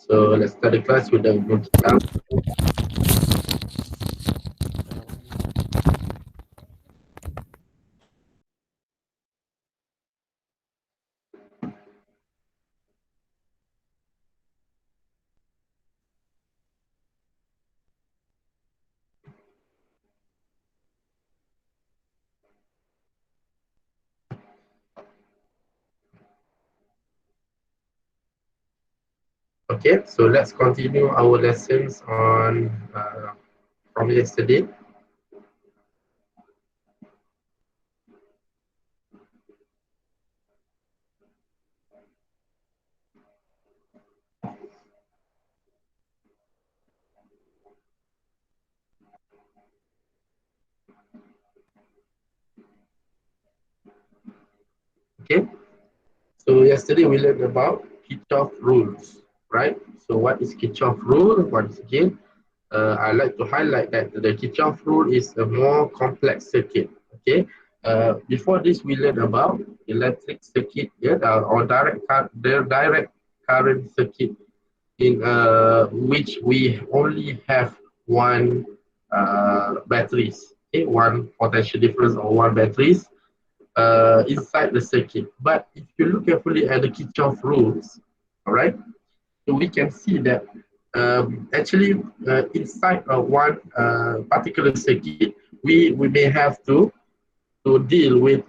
So let's start the class with the multi-tab. Okay, so let's continue our lessons on from yesterday. Okay, so yesterday we learned about Kirchhoff rules, right? So what is Kirchhoff rule? Once again, I like to highlight that the Kirchhoff rule is a more complex circuit. Okay, before this we learned about electric circuit, yeah, or direct current circuit in which we only have one batteries, okay, one potential difference or one batteries inside the circuit. But if you look carefully at the Kirchhoff rules, all right, so we can see that actually inside one particular circuit, we may have to deal with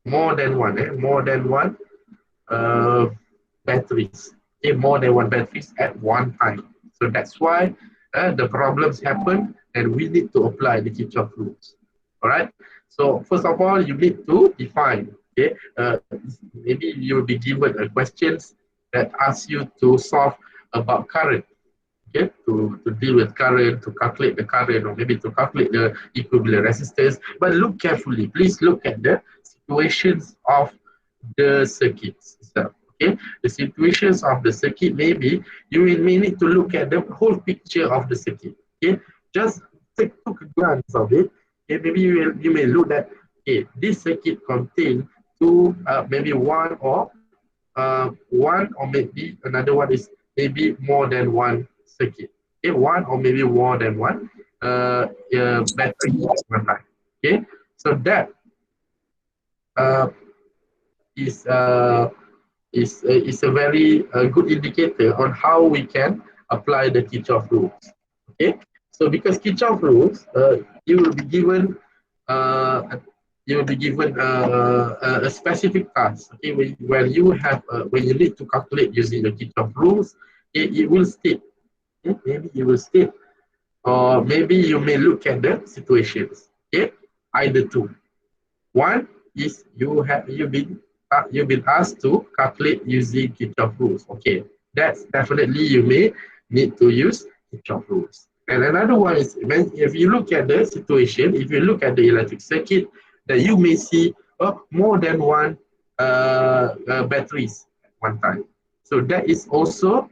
more than one uh, batteries, okay, more than one batteries at one time. So that's why the problems happen, and we need to apply the Kirchhoff rules. All right. So first of all, you need to define. Okay. Maybe you will be given a questions that ask you to solve about current. Okay, to deal with current, to calculate the current, or maybe to calculate the equivalent resistance. But look carefully. Please look at the situations of the circuits itself. Okay, the situations of the circuit, maybe you may need to look at the whole picture of the circuit. Okay, just take a glance of it. Okay, maybe you may look at, okay, this circuit contains two, maybe one or maybe another one is maybe more than one circuit. Okay, one or maybe more than one battery at one time. Okay, so that uh, is uh, is a very good indicator on how we can apply the Kirchhoff rules. Okay, so because Kirchhoff rules, you will be given uh, a specific task. Okay, when you have when you need to calculate using the Kirchhoff rules, it will state. Okay? Maybe it will state, or maybe you may look at the situations. Okay, either two. One is you've been asked to calculate using Kirchhoff rules. Okay, that's definitely you may need to use Kirchhoff rules. And another one is when if you look at the situation, if you look at the electric circuit, that you may see more than one batteries at one time. So that is also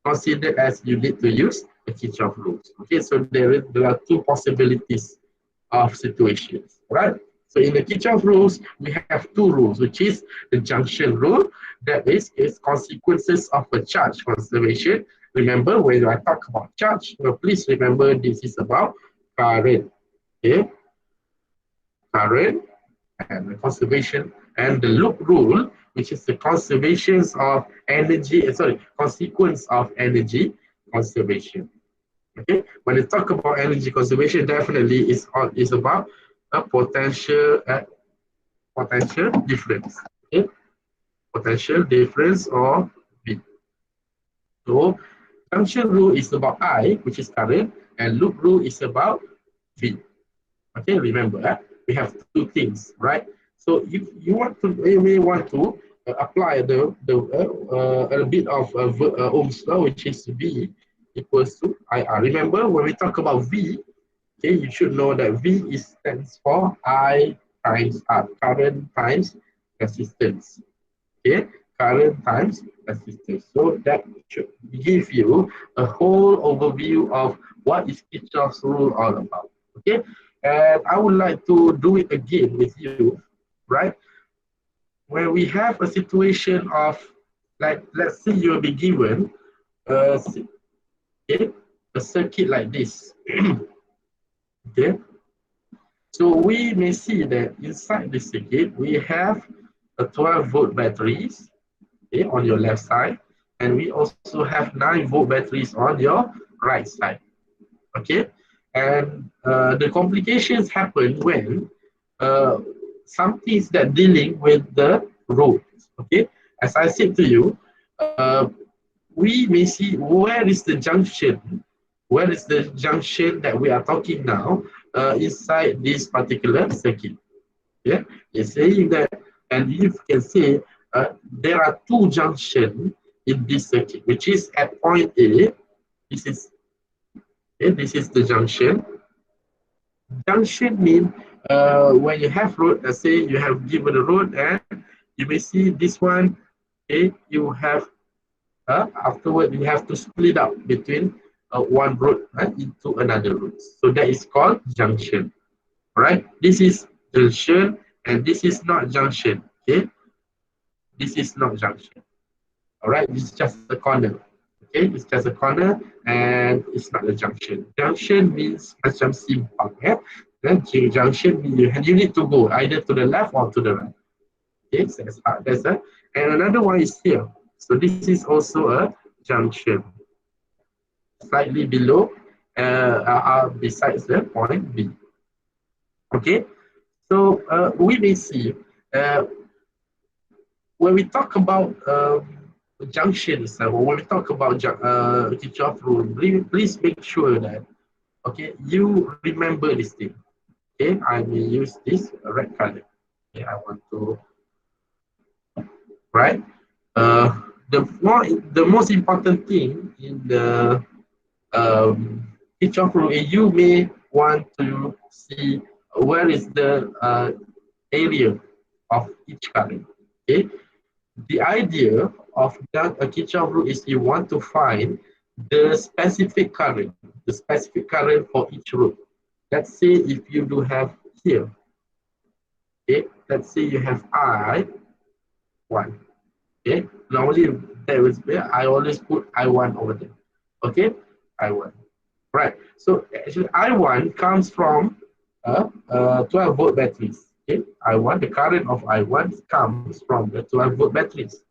considered as you need to use the Kirchhoff rules. Okay, so there are two possibilities of situations, right? So in the Kirchhoff rules, we have two rules, which is the junction rule, that is consequences of a charge conservation. Remember, when I talk about charge, please remember this is about current, okay? Current and the conservation, and the loop rule, which is the conservations of energy, consequence of energy conservation. Okay, when you talk about energy conservation, definitely is about a potential difference. Okay, potential difference or V. So junction rule is about I, which is current, and loop rule is about V. Okay, remember we have two things, right? So if you may want to apply a bit of Ohm's law, which is V equals to IR. Remember when we talk about V, okay, you should know that V stands for I times R, current times resistance. Okay, current times resistance. So that should give you a whole overview of what is Kirchhoff's rule all about. Okay, and I would like to do it again with you, right? Where we have a situation of, like, let's say you'll be given see, okay, a circuit like this. Okay, so we may see that inside the circuit we have a 12-volt batteries, okay, on your left side, and we also have 9-volt batteries on your right side. Okay, and the complications happen when something is that dealing with the roads. Okay, as I said to you, we may see where is the junction that we are talking now inside this particular circuit. Yeah, it's saying that, and you can say there are two junctions in this circuit, which is at point A. This is this is the junction. Junction mean when you have road, let's say you have given a road, and you may see this one. Okay, you have afterward you have to split up between one road into another road. So that is called junction. All right, this is junction, and this is not junction. Okay, this is not junction. All right, this is just a corner. Okay, it's just a corner, and it's not a junction. Junction means macam simpang, yeah. Then junction means you need to go either to the left or to the right. Okay, so that's a, and another one is here. So this is also a junction, slightly below, besides the point B. Okay, so we may see uh, when we talk about junctions, when we talk about Kirchhoff rule, please make sure that okay you remember this thing. Okay, I may use this red color. Okay, I want to right. Uh, the most important thing in the Kirchhoff rule, you may want to see where is the area of each current. Okay, the idea of a Kirchhoff rule is you want to find the specific current for each root. Let's say if you do have here, okay, let's say you have I1, okay, normally there is I always put I1 over there, okay, I1, right? So actually I1 comes from 12-volt batteries, okay, I1, the current of I1 comes from the 12-volt batteries.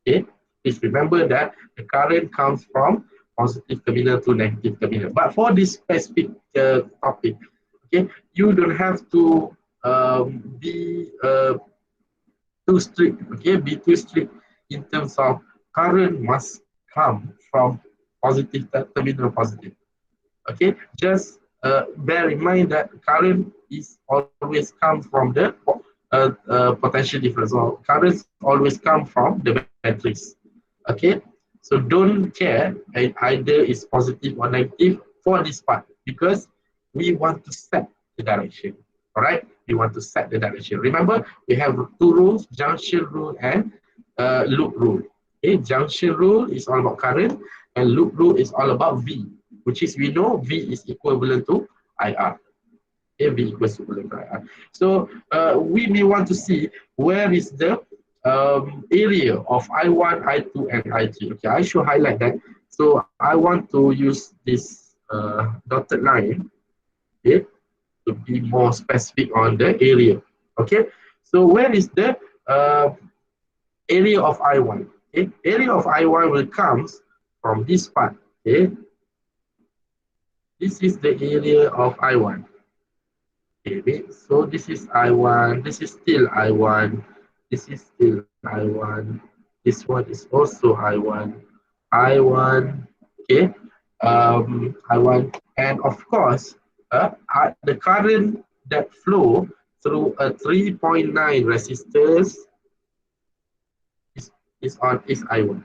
Okay, please remember that the current comes from positive terminal to negative terminal. But for this specific topic, okay, you don't have to be too strict. Okay, be too strict in terms of current must come from positive terminal positive. Okay, just bear in mind that current is always come from the potential difference, or currents always come from the batteries. Okay, so don't care either is positive or negative for this part, because we want to set the direction. All right, we want to set the direction. Remember, we have two rules: junction rule and loop rule. Okay, junction rule is all about current, and loop rule is all about V, which is we know V is equivalent to IR. Okay, V equals equivalent to IR. So we may want to see where is the area of I1, I2, and I3. Okay, I should highlight that. So I want to use this dotted line, okay, to be more specific on the area. Okay, so where is the area of I1? Okay, area of I1 will come from this part. Okay, this is the area of I1. Okay, so this is I1, this is still I1, this is still I1, this one is also I1, I1, okay, I1, and of course, the current that flow through a 3.9 resistors is I1,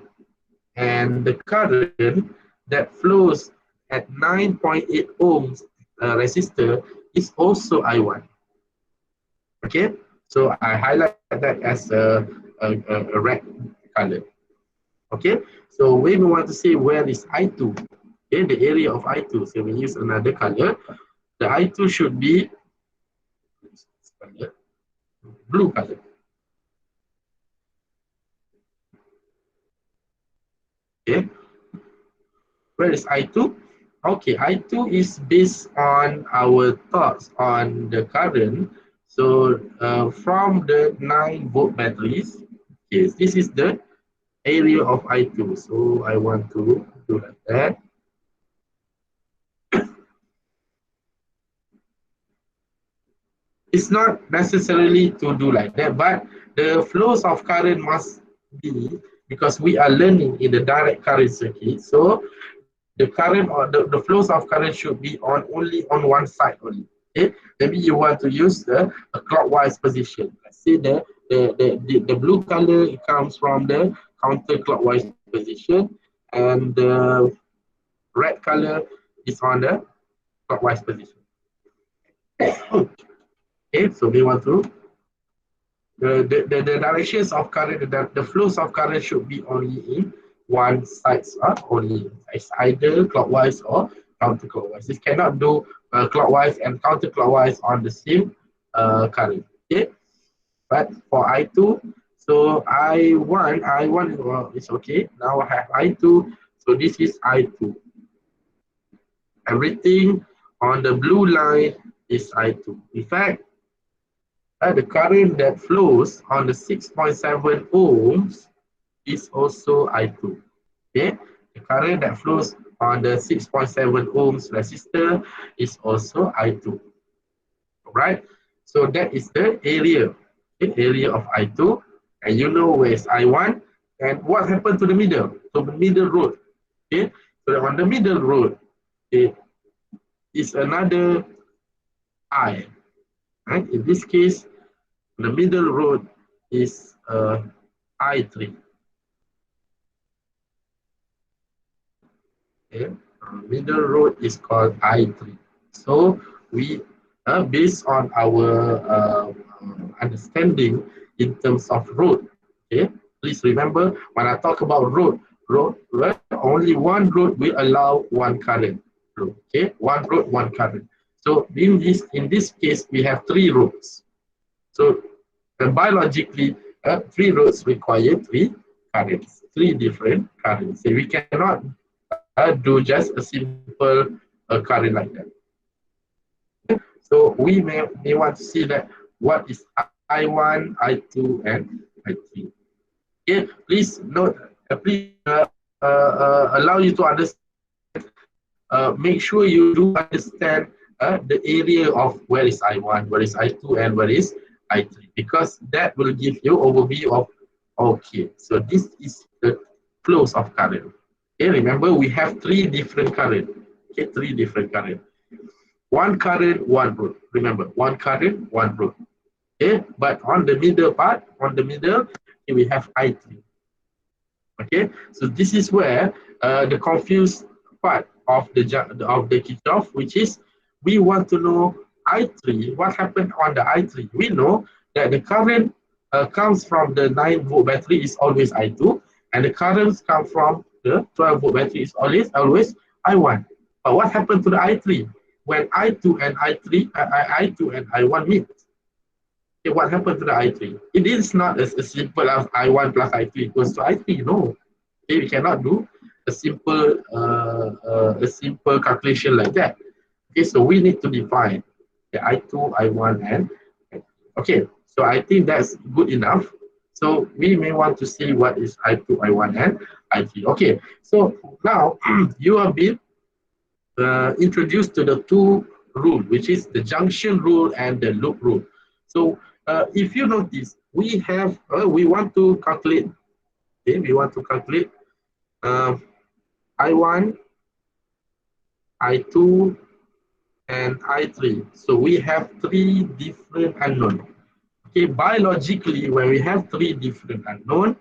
and the current that flows at 9.8 ohms resistor is also I1. Okay, so I highlight that as a red color. Okay, so when we want to say where is I2, okay, the area of I2, so we use another color. The I2 should be blue color. Okay, Where is I2? Okay, I2 is based on our thoughts on the current. So from the 9-volt batteries, yes, this is the area of I2. So I want to do like that. It's not necessarily to do like that, but the flows of current must be, because we are learning in the direct current circuit. So the current or the flows of current should be on only on one side only. Okay, maybe you want to use a clockwise position. Let's say the blue color, it comes from the counterclockwise position, and the red color is on the clockwise position. Okay, so we want to the directions of current, the flows of current should be only in one side only. It's either clockwise or counterclockwise. It cannot do clockwise and counterclockwise on the same current. Okay, but for I2, so I1 is okay. Now I have I2, so this is I2. Everything on the blue line is I2. In fact, the current that flows on the 6.7 ohms is also I2. Okay, the current that flows on the 6.7 ohms resistor is also I2. Right? So that is the area, okay, area of I2, and you know where is I1, and what happened to the middle? So the middle road. Okay, so on the middle road, okay, is another I. Right? In this case, the middle road is I3. Okay? Middle road is called I3. So we, based on our understanding in terms of road, okay? Please remember, when I talk about road, only one road will allow one current. Okay, one road, one current. So in this case, we have three roads. So biologically, three roads require three currents, three different currents. So we cannot do just a simple current like that. So we may want to see that what is I1, I2, and I3. Okay, please note, please allow you to understand. Make sure you do understand the area of where is I1, where is I2, and where is I3, because that will give you overview of, okay, so this is the flows of current. Okay, remember we have three different current. Okay, three different current. One current, one road. Remember, one current, one road. Okay, but on the middle part, okay, we have I3. Okay, so this is where the confused part of the Kirchhoff, which is we want to know I3, what happened on the I3. We know that the current comes from the 9-volt battery is always I2, and the currents come from the 12-volt battery is always I1. But what happened to the I3? When I2 and I2 and I1 meet, okay, what happened to the I3? It is not as simple as I1 plus I3 equals to I3. No, okay, we cannot do a simple calculation like that. Okay, so we need to define the I2, I1, and okay. So I think that's good enough. So we may want to see what is I2, I1, and I3. Okay, so now you have been introduced to the two rule, which is the junction rule and the loop rule. So if you notice, we want to calculate. Okay, we want to calculate I1, I2, and I3. So we have three different unknown. Okay, biologically, when we have three different unknown,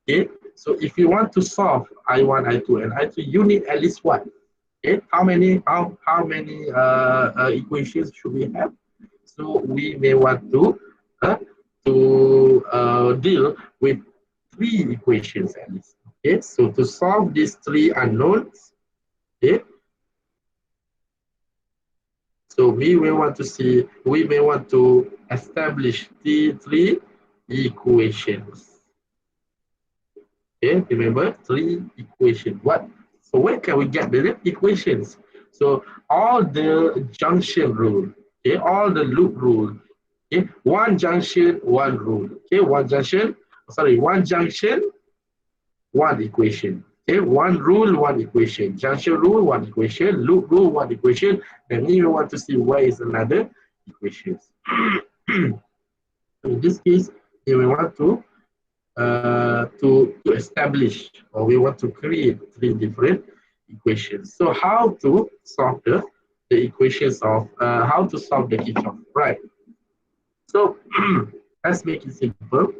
okay, so if you want to solve I1, I2, and I3, you need at least what? Okay, how many equations should we have? So we may want to deal with three equations at least. Okay, so to solve these three unknowns, okay, so we may want to establish the three equations. Okay, remember three equations. What So where can we get the equations? So all the junction rule, okay, all the loop rule, okay, one junction, one rule, okay, one junction, one equation. Okay, one rule, one equation. Junction rule, one equation. Loop rule, one equation. Then you want to see where is another equation. In this case, we want to establish, or we want to create three different equations. So how to solve the equations of how to solve the Kirchhoff, right? So let's make it simple.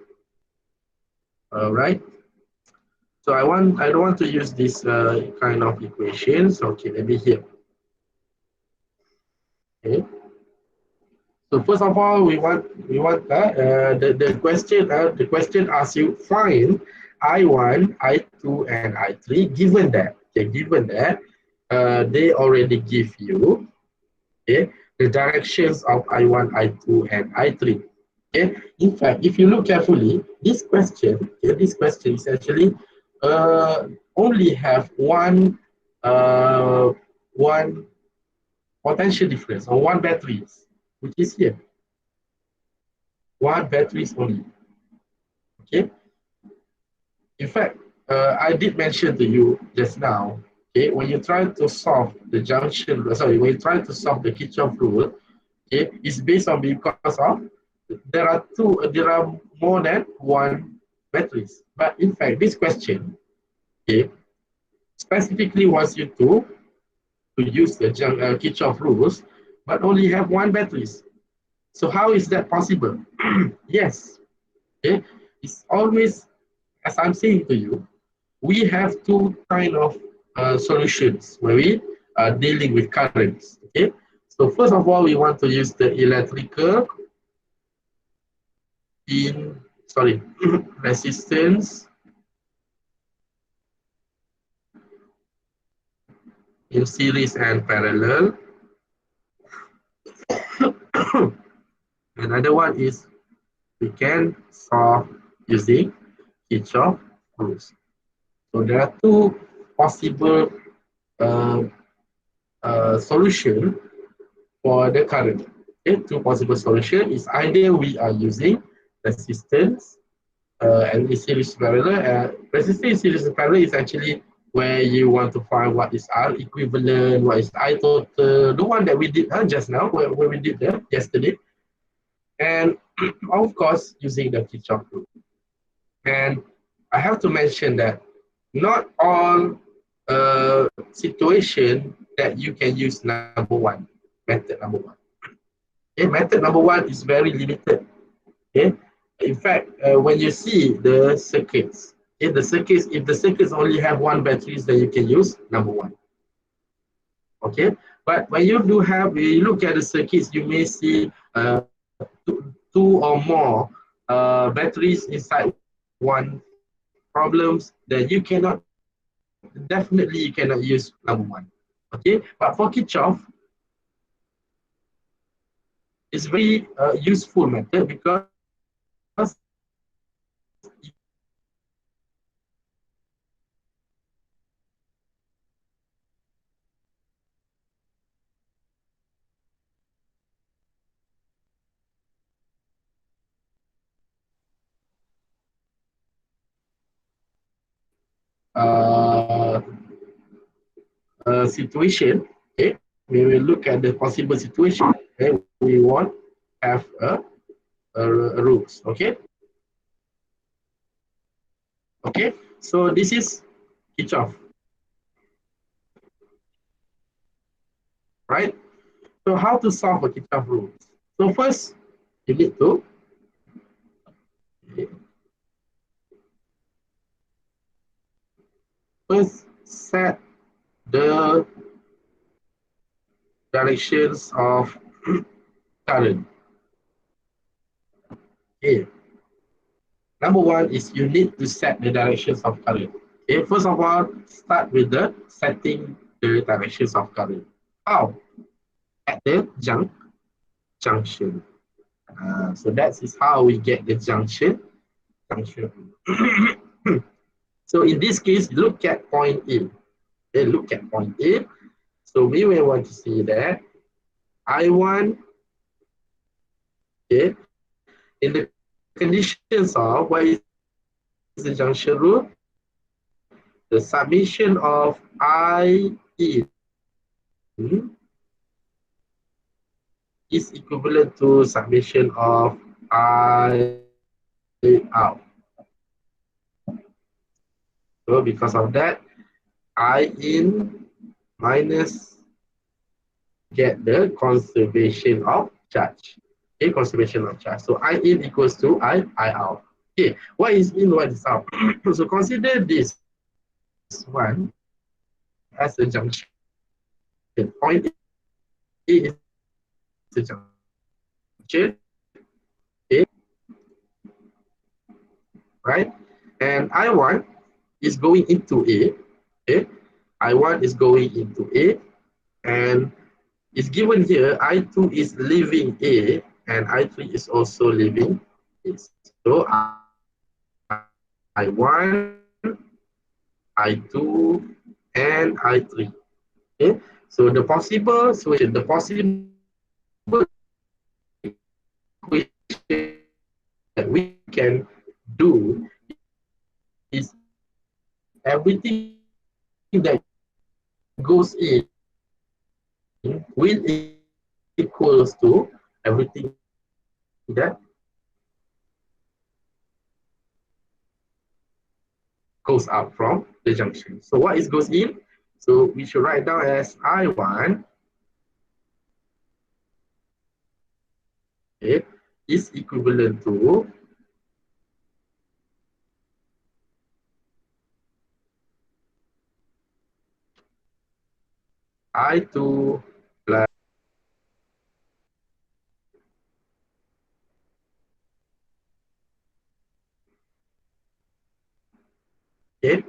All right. So I don't want to use this kind of equations. Okay, let me here. Okay. So first of all, we want the question asks you find I1, I2, and I3. Given that they already give you the directions of I1, I2, and I3. Okay. In fact, if you look carefully, this question is actually only have one potential difference or one batteries, which is here. One batteries only. Okay. In fact, I did mention to you just now. Okay, when you try to solve the when you try to solve the Kirchhoff rule, okay, it's based on because of there are more than one batteries. But in fact, this question, okay, specifically wants you to use the Kirchhoff rules, but only have one batteries. So how is that possible? Yes, okay, it's always, as I'm saying to you, we have two kind of solutions when we are dealing with currents. Okay, so first of all, we want to use the electrical in resistance in series and parallel. Another one is we can solve using Kirchhoff rules. So there are two possible uh, solution for the current. Okay, two possible solution is either we are using resistance and the series parallel. Resistance series parallel is actually where you want to find what is R equivalent, what is I total, the one that we did just now, where we did that yesterday. And of course, using the Kirchhoff rule. And I have to mention that not all situation that you can use method number one. Okay, method number one is very limited. Okay, in fact, when you see the circuits, if the circuits only have one batteries, then you can use number one. Okay, but when you look at the circuits, you may see two or more batteries inside one problems. Then you cannot use number one. Okay, but for Kirchhoff, it's very useful method because uh, situation, okay, we will look at the possible situation. Okay, we want have a rules. Okay, okay. So this is Kirchhoff, right? So how to solve a Kirchhoff rules? So first, you need to first set the directions of current. Okay. Number one is you need to set the directions of current. Okay. First of all, start with the setting the directions of current. How? At the junction. So that is how we get the junction. So in this case, look at point A. Okay, look at point A. So we may want to see that I1, okay, in the conditions of what is the junction rule? The summation of I in is equivalent to summation of I out. So because of that, I in minus get the conservation of charge. Okay, conservation of charge. So I in equals to I out. Okay, what is in, what is out? So consider this one as a junction. Point A is a junction, okay, right? And I1 is going into A, okay? I1 is going into A, and it's given here I2 is leaving A, and I3 is also leaving A. So I1, I2, and I3. Okay, so the possible solution, the possible equation that we can do is everything that goes in will equals to everything that goes out from the junction. So what is goes in? So we should write down as I1, okay, is equivalent to I2 plus, okay,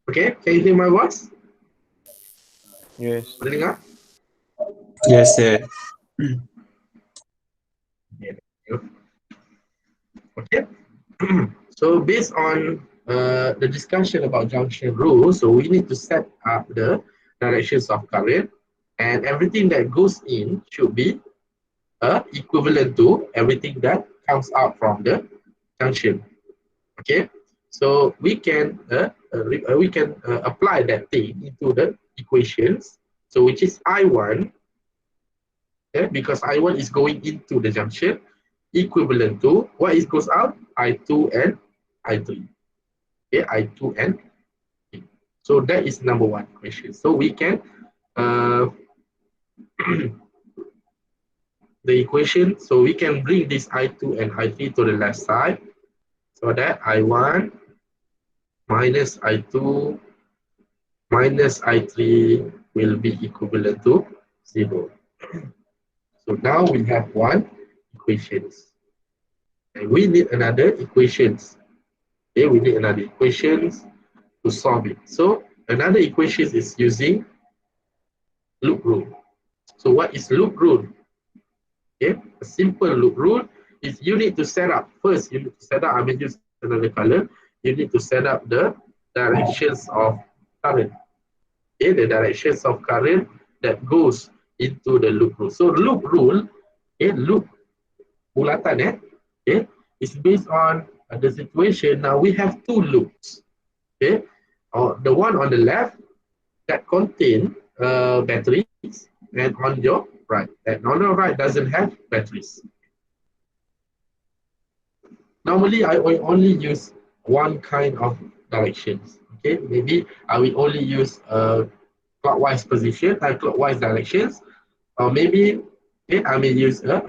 okay, can you hear my voice? Yes. Mendengar? Yes, sir. Okay. So based on the discussion about junction rule, so we need to set up the directions of current, and everything that goes in should be equivalent to everything that comes out from the junction. Okay, so we can apply that thing into the equations. So which is I1, yeah, because I1 is going into the junction, equivalent to what is goes out, I2 and I3. Okay, I2 and 3. So that is number one question. So we can uh, the equation. So we can bring this I2 and I3 to the left side. So that I1 minus I2 minus I3 will be equivalent to 0. So now we have one equations. And we need another equations. Okay, we need another equations to solve it. So another equation is using loop rule. So what is loop rule? Okay, a simple loop rule is you need to set up, first you need to set up, I will use another color, you need to set up the directions of current. Okay, the directions of current that goes into the loop rule. So loop rule, okay, loop bulatan okay, is based on the situation. Now we have two loops. Okay, the one on the left that contain batteries, and on your right, and on your right doesn't have batteries. Normally, I will only use one kind of directions. Okay, maybe I will only use clockwise position, clockwise directions, or maybe okay, I may use a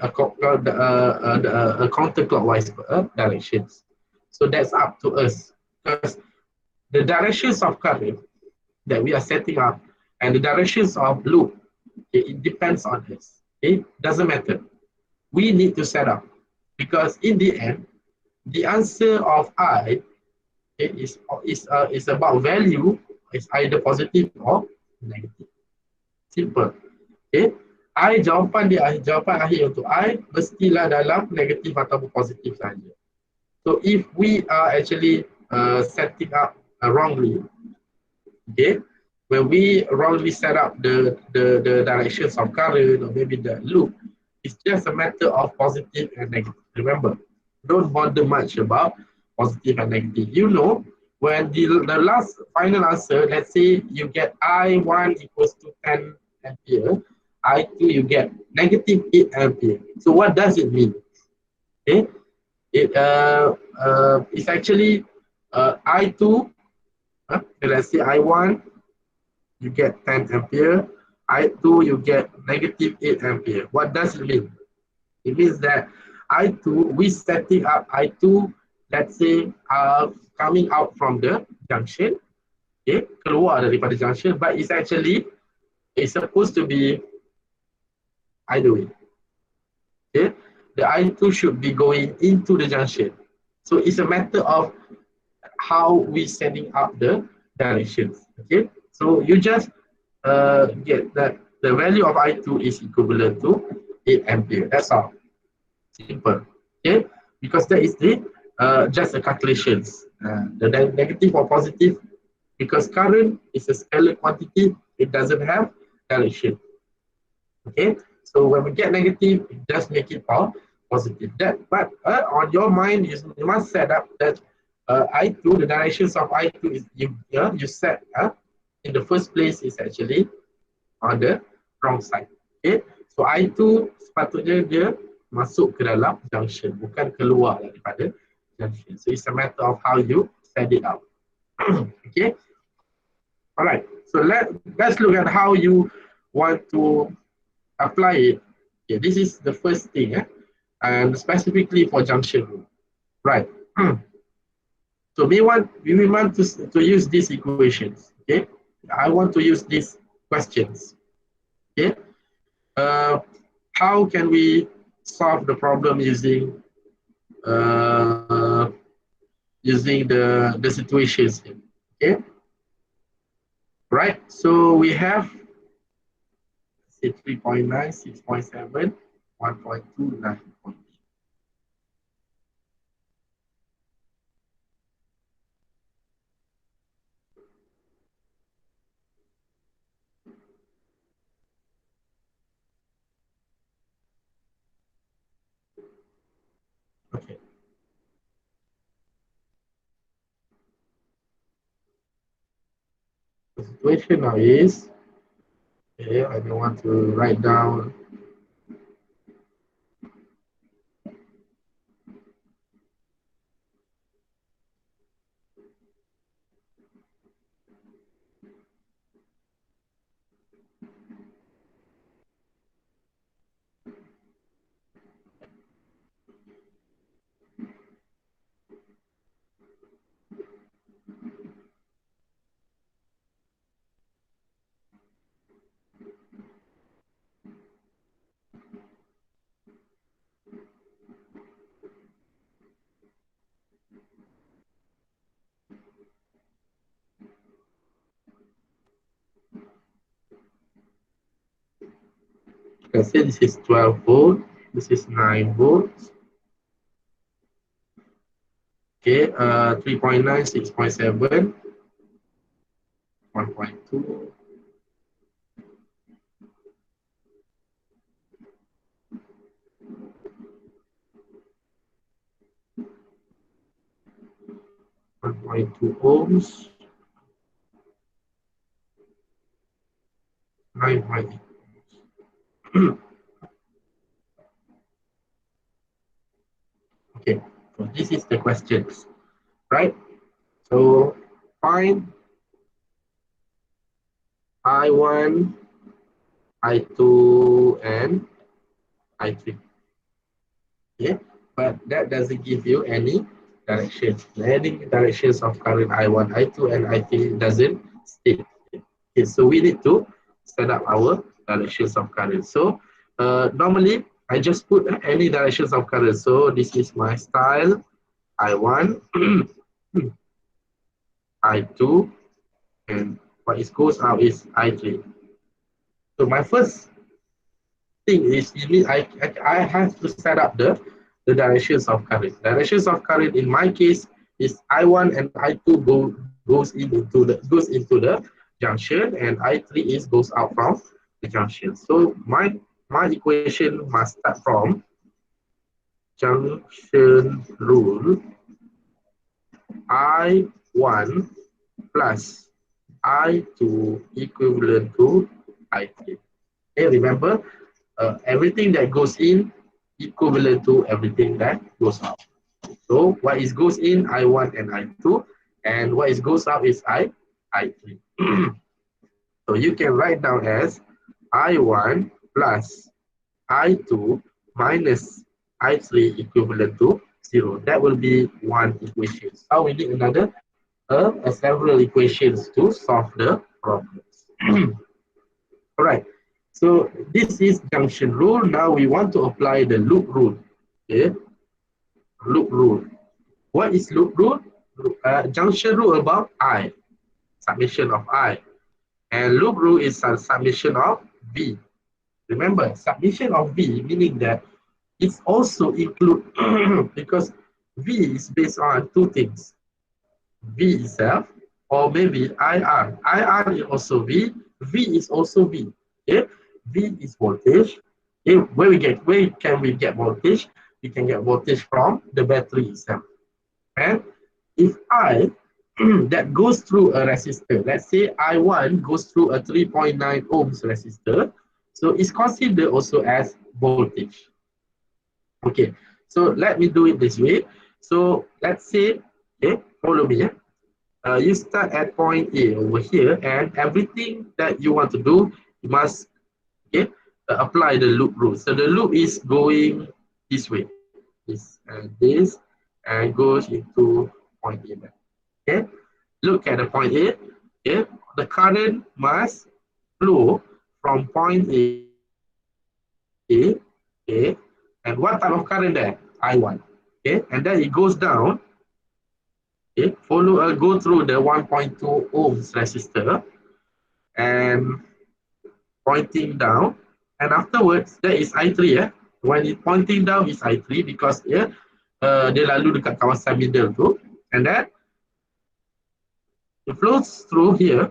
counterclockwise directions. So that's up to us, because the directions of current that we are setting up and the directions of loop, okay, it depends on us. Okay, doesn't matter. We need to set up, because in the end, the answer of I is about value, is either positive or negative. Simple. Okay. Jawapan akhir untuk I mestilah dalam negatif atau positif saja. So if we are actually setting up wrongly, okay, when we wrongly set up the directions of current or maybe the loop, it's just a matter of positive and negative. Remember, don't bother much about positive and negative. You know, when the last final answer, let's say you get I1 equals to 10 ampere, I2 you get negative 8 ampere. So what does it mean? Okay, it's actually I2, let's say I1, you get 10 ampere, I2 you get negative 8 ampere. What does it mean? It means that I2, we setting up I2, let's say, coming out from the junction, okay, keluar daripada junction, but it's supposed to be either way. Okay, the I2 should be going into the junction. So it's a matter of how we setting up the directions. Okay, so you just get that the value of I2 is equivalent to 8 ampere. That's all. Simple. Okay, because that is the just a calculations. The negative or positive, because current is a scalar quantity, it doesn't have direction. Okay, so when we get negative, just make it all positive. That, but on your mind, you must set up that I2, the directions of I2 is you set in the first place is actually on the wrong side. Okay, so I2 sepatutnya dia masuk ke dalam junction, bukan keluar daripada junction. So it's a matter of how you set it up. Okay, all right. So let's look at how you want to apply it. Okay, this is the first thing, and specifically for junction rule, right? So we want to use these equations. Okay, I want to use these questions. Okay, how can we solve the problem using the situations? Okay, right. So we have say 3.9, 6.7, 1.2, 9.8. Okay. The situation now is, okay, I don't want to write down. Let's say this is 12 volt, this is 9 volts. Okay, 3.9, 6.7, 1.2, 1.2 ohms, 9.8. Okay, so this is the questions, right? So find I1, I2, and I3. Okay, but that doesn't give you any direction. Any directions of current I1, I2, and I3 doesn't state. Okay, so we need to set up our directions of current. So normally I just put any directions of current. So this is my style I1, I2, and what it goes out is I3. So my first thing is I have to set up the directions of current. Directions of current in my case is I1 and I2 goes into the junction, and I3 is goes out from the junction. So my equation must start from junction rule I1 plus I2 equivalent to I3. Okay, remember, everything that goes in equivalent to everything that goes out. So what is goes in I1 and I2, and what is goes out is I3. So you can write down as I1 plus I2 minus I3 equivalent to 0. That will be one equation. So we need another several equations to solve the problems. All right. So this is junction rule. Now we want to apply the loop rule. Okay. Loop rule. What is loop rule? Junction rule about I, summation of I. And loop rule is a summation of V. Remember, summation of V meaning that it's also include because V is based on two things. V itself, or maybe IR. IR is also V. V is also V. Okay? V is voltage. Okay? Where can we get voltage? We can get voltage from the battery itself. And if I that goes through a resistor, let's say I1 goes through a 3.9 ohms resistor, so it's considered also as voltage. Okay, so let me do it this way. So let's say, okay, follow me. You start at point A over here, and everything that you want to do, you must, okay, apply the loop rule. So the loop is going this way, this, and goes into point A. Okay, look at the point A. Okay, the current must flow from point A. Okay, and what type of current there? I1. Okay, and then it goes down. Okay, go through the 1.2 ohms resistor and pointing down, and afterwards there is I3 ya. When it pointing down is I3 because dia lalu dekat kawasan middle tu, and then it flows through here.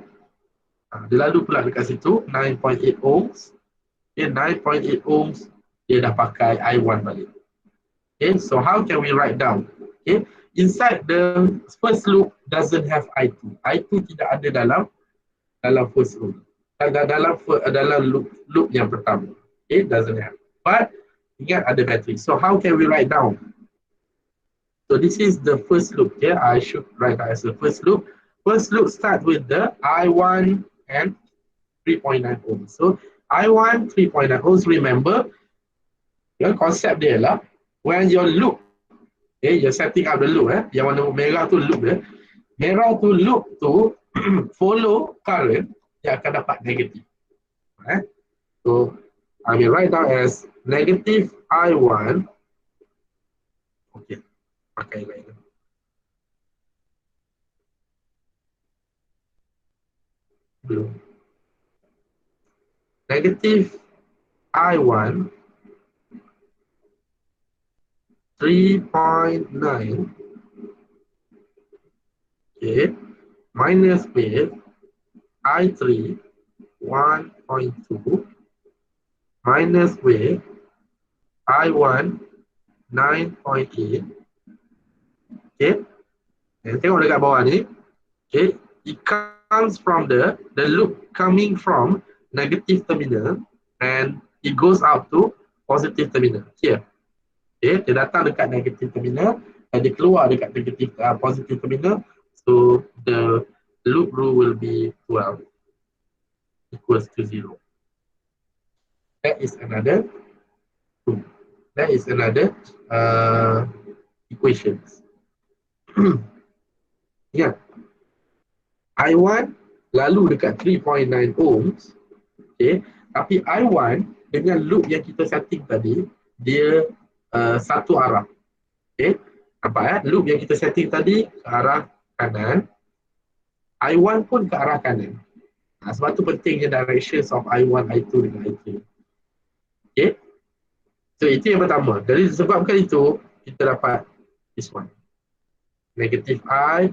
Dia lalu pula dekat situ 9.8 ohms. Okay, 9.8 ohms dia dah pakai I1 balik. Okay, so how can we write down? Okay, inside the first loop doesn't have I2. I2 tidak ada dalam first loop. Dalam loop yang pertama. Okay, doesn't have. But ingat ada battery. So how can we write down? So this is the first loop. Okay, I should write that as the first loop. First loop start with the I1 and 3.9 ohms. So I1 3.9 ohms. Remember, yang konsep dia lah, when your loop, okay, you're setting up the loop, yang warna merah tu loop dia. Merah tu loop tu follow current yang akan dapat negatif. So I will write down as negative I1. Okay, pakai lain. Belum. Negative I1 3.9, okay, minus with I3 1.2 minus with I1 9.8. Okay, and tengok dekat bawah ni. Okay, it comes from the loop coming from negative terminal and it goes out to positive terminal here. Okay, dia datang dekat negative terminal dan dia keluar dekat negative positive terminal. So the loop rule will be 12 equals to 0. That is another rule. That is another equations. Yeah, I1 lalu dekat 3.9 ohms. Okay, tapi I1 dengan loop yang kita setting tadi, dia satu arah. Okay, nampak loop yang kita setting tadi ke arah kanan, I1 pun ke arah kanan. Sebab tu pentingnya directions of I1, I2 dengan I3. Okay, so itu yang pertama. Dari sebabkan itu, kita dapat this one. Negative I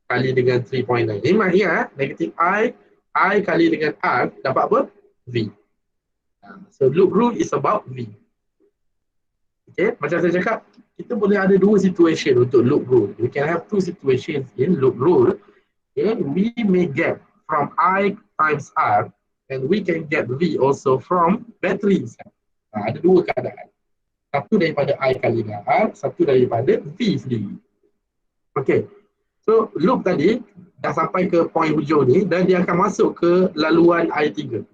kali dengan 3.9. Ini maknanya negative I kali dengan R dapat apa? V. So loop rule is about V. Okay, macam saya cakap, kita boleh ada dua situation untuk loop rule. We can have two situations in loop rule. Okay, we may get from I times R and we can get V also from battery. Ada dua keadaan. Satu daripada I kali dengan R, satu daripada V sendiri. Okay, so loop tadi dah sampai ke point hujung ni dan dia akan masuk ke laluan I3.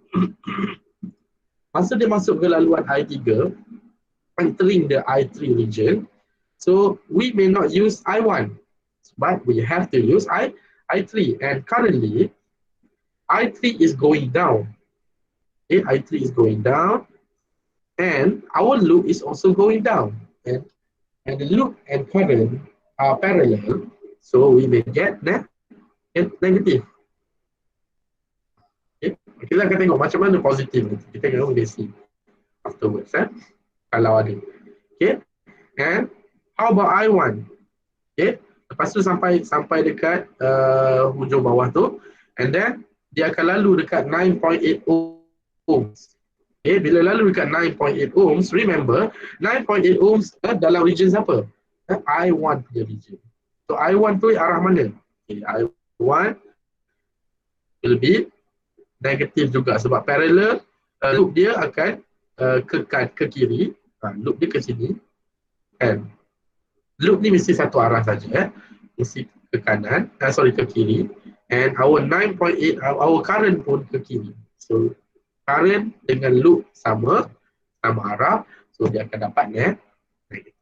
Masa dia masuk ke laluan I3, entering the I3 region, so we may not use I1, but we have to use I3. And currently, I3 is going down. Okay, I3 is going down, and our loop is also going down. And the loop and current are parallel, so we may get negative. Okay, kita akan tengok macam mana positif. Kita akan see afterwards. Kalau ada. Okay, and how about I1? Okay, lepas tu sampai dekat hujung bawah tu, and then dia akan lalu dekat 9.8 ohms. Okay, bila lalu dekat 9.8 ohms, remember 9.8 ohms dalam region siapa? I1 punya region. So I1 tu arah mana? Okay, I1 will be negatif juga sebab parallel loop dia akan ke kiri, loop dia ke sini, and loop ni mesti satu arah saja, mesti ke kanan, ke kiri, and our 9.8 our current pun ke kiri. So current dengan loop sama arah, so dia akan dapat negatif.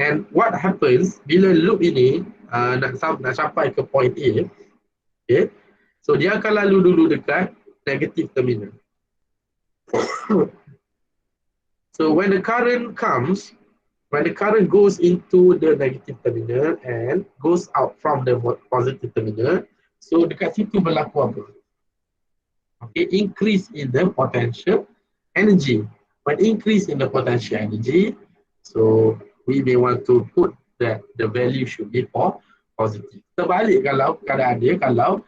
And what happens bila loop ini nak sampai ke point A, okay, so dia akan lalu dulu dekat negative terminal. So when the current goes into the negative terminal and goes out from the positive terminal, so dekat situ berlaku apa? Okay, increase in the potential energy. When increase in the potential energy, so we may want to put that the value should be positive. Terbalik kalau keadaan dia, kalau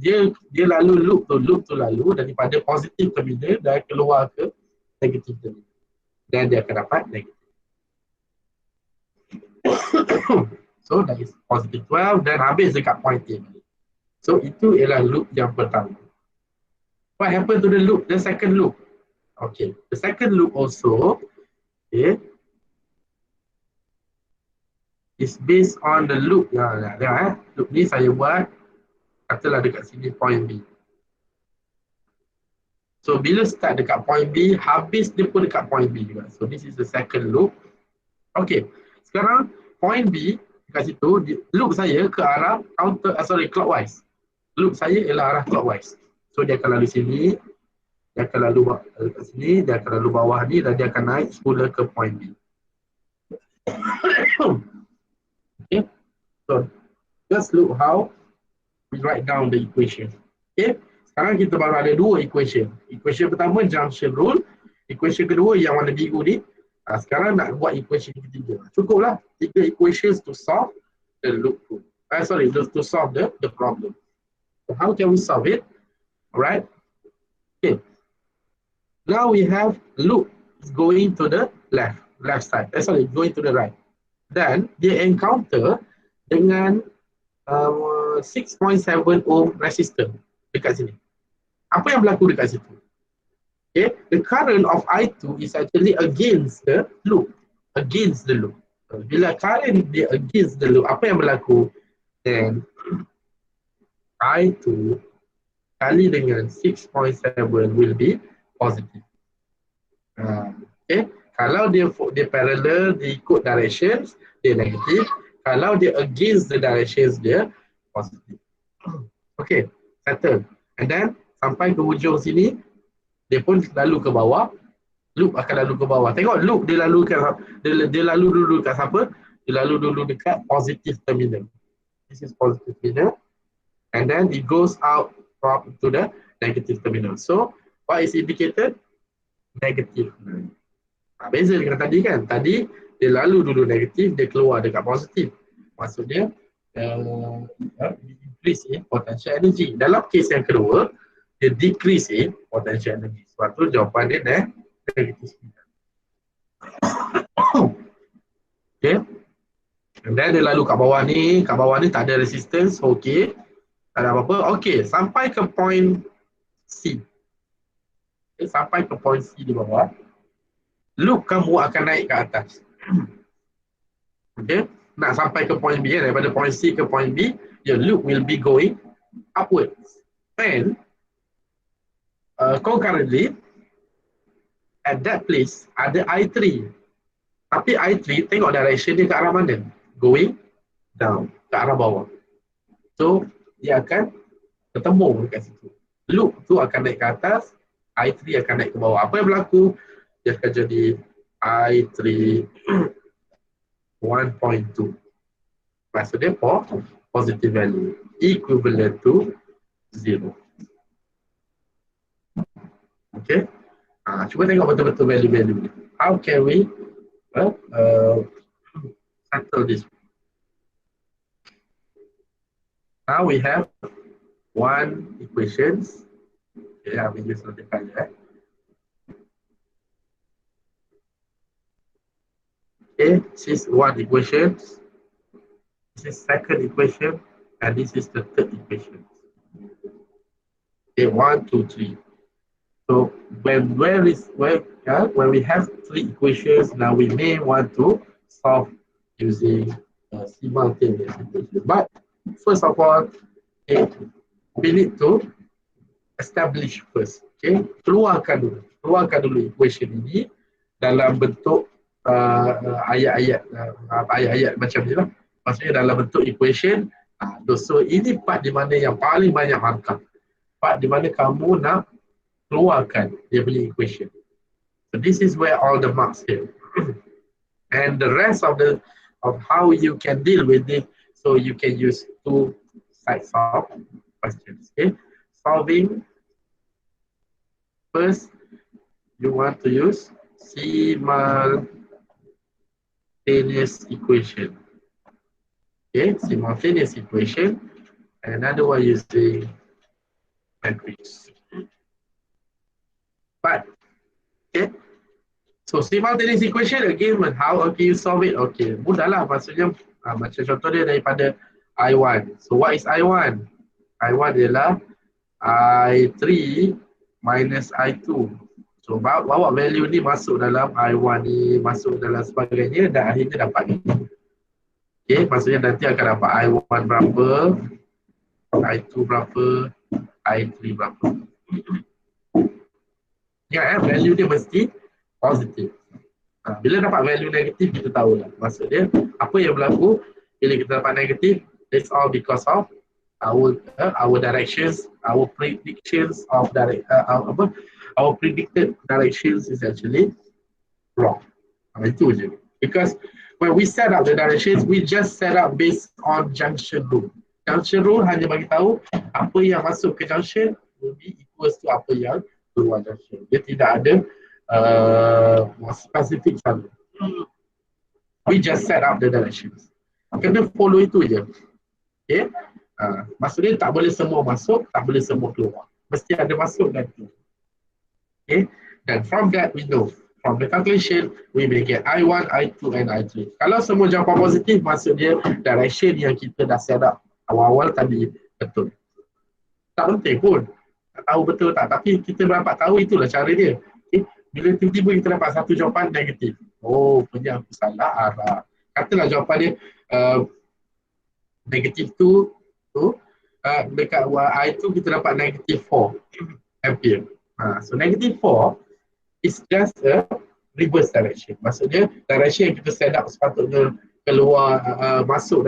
dia lalu loop tu lalu daripada positive terminal dan keluar ke negative terminal, dan dia akan dapat negatif. So that is positive 12 dan habis dekat point A. So itu ialah loop yang pertama. What happened to the loop? The second loop. Okay, the second loop also, okay, is based on the loop. Loop ni saya buat, katalah dekat sini point B. So bila start dekat point B, habis dia pun dekat point B juga. So this is the second loop. Okay, sekarang point B dekat situ, loop saya ke arah clockwise. Loop saya ialah arah clockwise. So dia akan lalu sini, dia akan lalu dekat sini, dia akan lalu bawah ni dan dia akan naik semula ke point B. Okay, so just look how we write down the equation. Okay, Sekarang kita baru ada dua equation. Equation pertama junction rule, equation kedua yang warna biru ni. Sekarang nak buat equation ketiga. Cukuplah 3 equations to solve the loop rule. To solve the problem. So how can we solve it? Alright. Okay. Now we have loop going to the left side. Going to the right. Dan dia encounter dengan 6.7 ohm resistor dekat sini. Apa yang berlaku dekat situ? Okay, the current of I2 is actually against the loop. Bila current dia against the loop, apa yang berlaku? Then I2 kali dengan 6.7 will be positive. Okay, kalau dia parallel, dia ikut directions, dia negative. Kalau dia against the directions, dia positive. Okay, settle. And then sampai ke hujung sini, dia pun lalu ke bawah. Loop akan lalu ke bawah. Tengok loop dia lalu dulu kat siapa? Dia lalu dulu dekat positive terminal. This is positive terminal. And then it goes out to the negative terminal. So, what is indicated? Negative. Beza dengan tadi kan? Tadi dia lalu dulu negatif, dia keluar dekat positif. Maksudnya increase in potential energy. Dalam kes yang kedua, dia decrease in potential energy. Sebab tu jawapan dia negatif. Okay. And then dia lalu kat bawah ni tak ada resistance, okay. Tak ada apa-apa, okay. Sampai ke point C. Okay. Sampai ke point C di bawah. Loop kamu akan naik ke atas. Okay. Nak sampai ke point B, daripada point C ke point B, your loop will be going upwards. And concurrently, at that place, ada I3. Tapi I3, tengok direction dia ke arah mana? Going down, ke arah bawah. So, dia akan bertemu dekat situ. Loop tu akan naik ke atas, I3 akan naik ke bawah. Apa yang berlaku? Dia akan jadi I3 1.2. Maksudnya positive value equivalent to 0. Okay. Cuba tengok betul-betul value-value ni. How can we settle this? Now we have one equations. Okay, I will use the color. Okay, this is one equation. This is second equation, and this is the third equation. Okay, 1, 2, 3. So when we have 3 equations, now we may want to solve using simultaneous equations. But first of all, okay, we need to establish first. Okay, keluarkan dulu equation ini dalam bentuk ayat-ayat macam ni lah. Maksudnya dalam bentuk equation. So ini part di mana yang paling banyak markah. Part di mana kamu nak keluarkan dia punya equation. So this is where all the marks here. And the rest of how you can deal with it, so you can use 2 sides of questions. Okay, solving. First, you want to use simultaneous equation. Okay, simultaneous equation. And another one using matrix. But, okay. So simultaneous equation again, how can you solve it? Okay, mudahlah. Maksudnya macam contoh dia daripada I1. So what is I1? I1 adalah I3 minus I2. So bawa value ni masuk dalam I1 ni, masuk dalam sebagainya, dan akhirnya dapat ni. Okay, maksudnya nanti akan dapat I1 berapa, I2 berapa, I3 berapa. Ya, value dia mesti positif. Bila dapat value negatif, kita tahu lah. Maksudnya, apa yang berlaku bila kita dapat negatif, it's all because of our directions, our predictions of our predicted directions is actually wrong. Itu je. Because when we set up the directions, we just set up based on junction rule. Junction rule hanya bagi tahu apa yang masuk ke junction, will be equals to apa yang keluar junction. Dia tidak ada specific selalu. We just set up the directions. Kena follow itu je. Okay? Maksudnya tak boleh semua masuk, tak boleh semua keluar. Mesti ada masuk dan keluar. Okay? Dan from that we know, from the calculation, we may get I1, I2 and I3. Kalau semua jawapan positif, maksudnya direction yang kita dah set up awal-awal tadi betul. Tak penting pun, tak tahu betul tak, tapi kita dapat tahu itulah cara dia. Okay? Bila tiba-tiba kita dapat satu jawapan negatif, oh punya aku salah arah. Katalah jawapan dia negatif tu dekat I2 kita dapat negatif 4 ampere. So negatif 4 is just a reverse direction. Maksudnya direction yang kita set up sepatutnya keluar masuk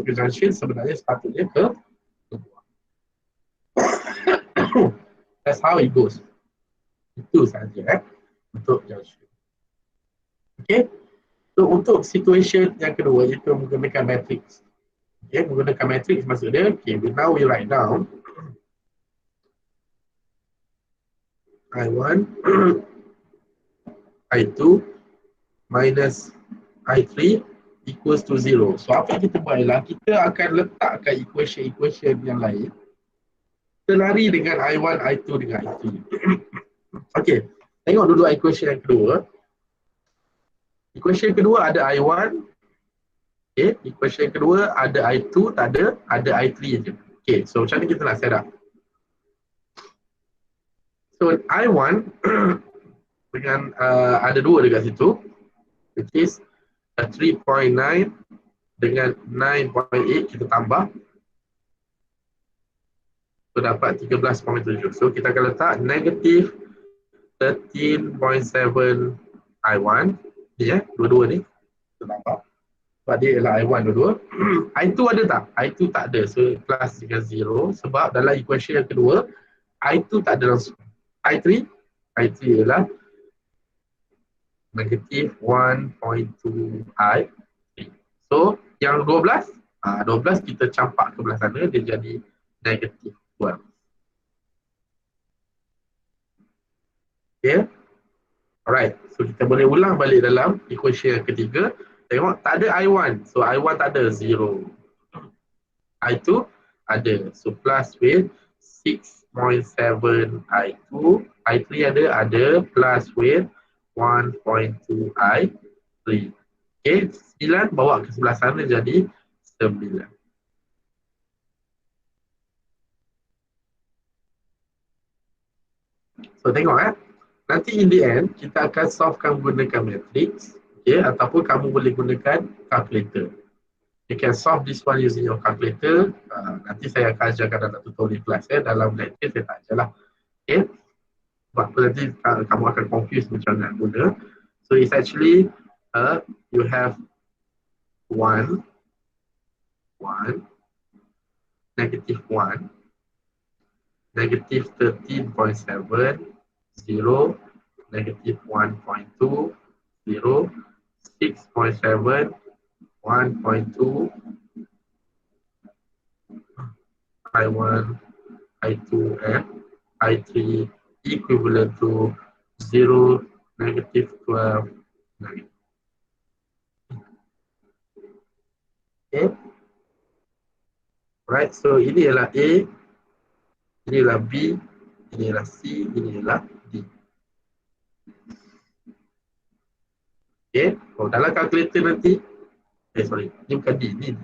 ke junction, sebenarnya sepatutnya ke keluar. That's how it goes. Itu saja untuk junction. Okay. So untuk situation yang kedua iaitu menggunakan matrix. Okay, menggunakan matrix maksudnya now we write down I1 I2 minus I3 equals to 0. So apa yang kita buat ialah kita akan letakkan equation yang lain. Kita lari dengan I1, I2 dengan I3. Okay, tengok dulu equation yang kedua. Equation kedua ada I1. Okay, equation kedua ada I2, tak ada I3 je. Okay, so macam ni kita nak set up. So I1 dengan ada dua dekat situ, which is 3.9 dengan 9.8 kita tambah. So dapat 13.7. So kita akan letak negative 13.7 I1. Ni dua-dua ni kita tambah. Sebab dia ialah I1 dua-dua. I2 ada tak? I2 tak ada. So plus dengan 0. Sebab dalam equation yang kedua I2 tak ada langsung. I3 ialah negative 1.2 I3. So yang 12 kita campak ke belah sana, dia jadi negative 12. Okay. Alright, so kita boleh ulang balik dalam equation yang ketiga. Tengok tak ada I1, so I1 tak ada, 0. I2 ada, so plus with 6.7 I2. I3 ada plus with 1.2 I3. Okay, 9 bawa ke sebelah sana jadi 9. So tengok nanti in the end kita akan solvekan menggunakan matrix, okay, ataupun kamu boleh gunakan calculator. You can solve this one using your calculator. Nanti saya akan ajarkan dalam tutorial kelas dalam lecture saya tak ajarlah. Okay. Sebab nanti kamu akan confuse macam nak guna. So it's actually you have 1, negative 1, negative 13.7, 0, negative 1.2, 0, 6.7, 1.2, I1, I2 and I3 equivalent to 0, negative 12, negative. Okay. Right, so ini adalah A, ini adalah B, ini adalah C, ini adalah D. Okay, oh, dalam kalkulator nanti, sorry, ini bukan D, ini D.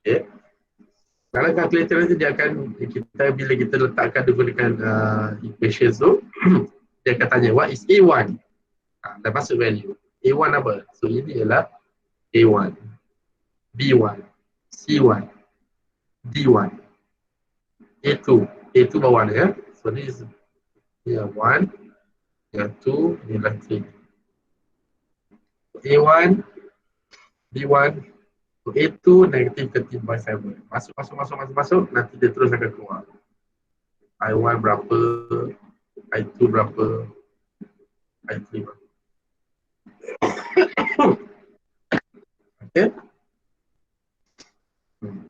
Okay. Dalam kalkulator nanti dia akan, bila kita letakkan dengan equation tu, dia akan tanya, what is A1? Dah masuk value. A1 apa? So ini adalah A1, B1, C1, D1, A2. A2 bawah ni So this is 1, 2, ni adalah 3. A1, B1, A2 negative 13.7. Masuk. Nanti dia terus akan keluar. I1 berapa, I2 berapa, I3 berapa. Okay.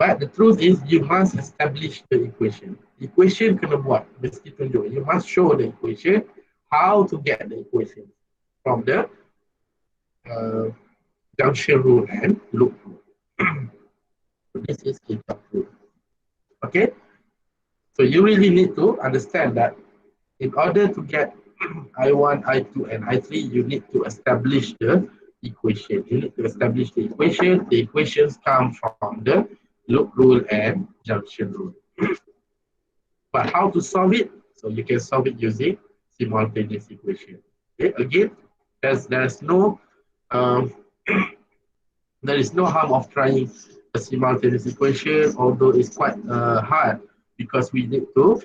But the truth is you must establish the equation. Equation kena buat, mesti tunjuk. You must show the equation, how to get the equation from the junction rule and loop rule. So this is Kirchhoff rule. Okay? So you really need to understand that in order to get I1, I2, and I3, you need to establish the equation. You need to establish the equation. The equations come from the loop rule and junction rule. But how to solve it? So you can solve it using simultaneous equation. Okay? Again, there's no there is no harm of trying a simultaneous equation, although it's quite hard because we need to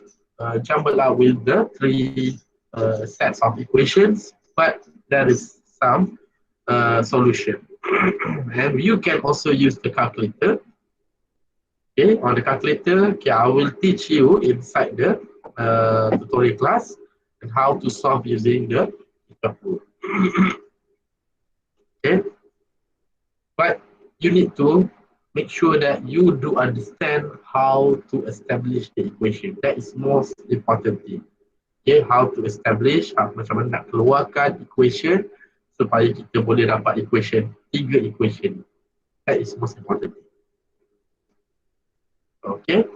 jumble up with the three sets of equations, but there is some solution. And you can also use the calculator. Okay, on the calculator, okay, I will teach you inside the tutorial class and how to solve using the rule. Okay, but you need to make sure that you do understand how to establish the equation. That is most important thing. Okay, how to establish, macam mana nak keluarkan equation supaya kita boleh dapat equation, tiga equation. That is most important thing. Okay.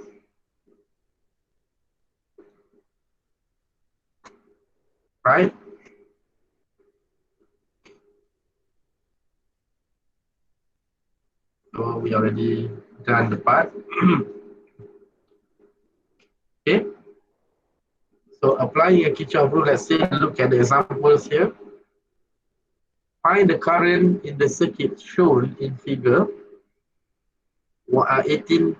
Right. So we already done the part. Okay. So applying a Kirchhoff rule, let's say look at the examples here. Find the current in the circuit shown in figure 18.14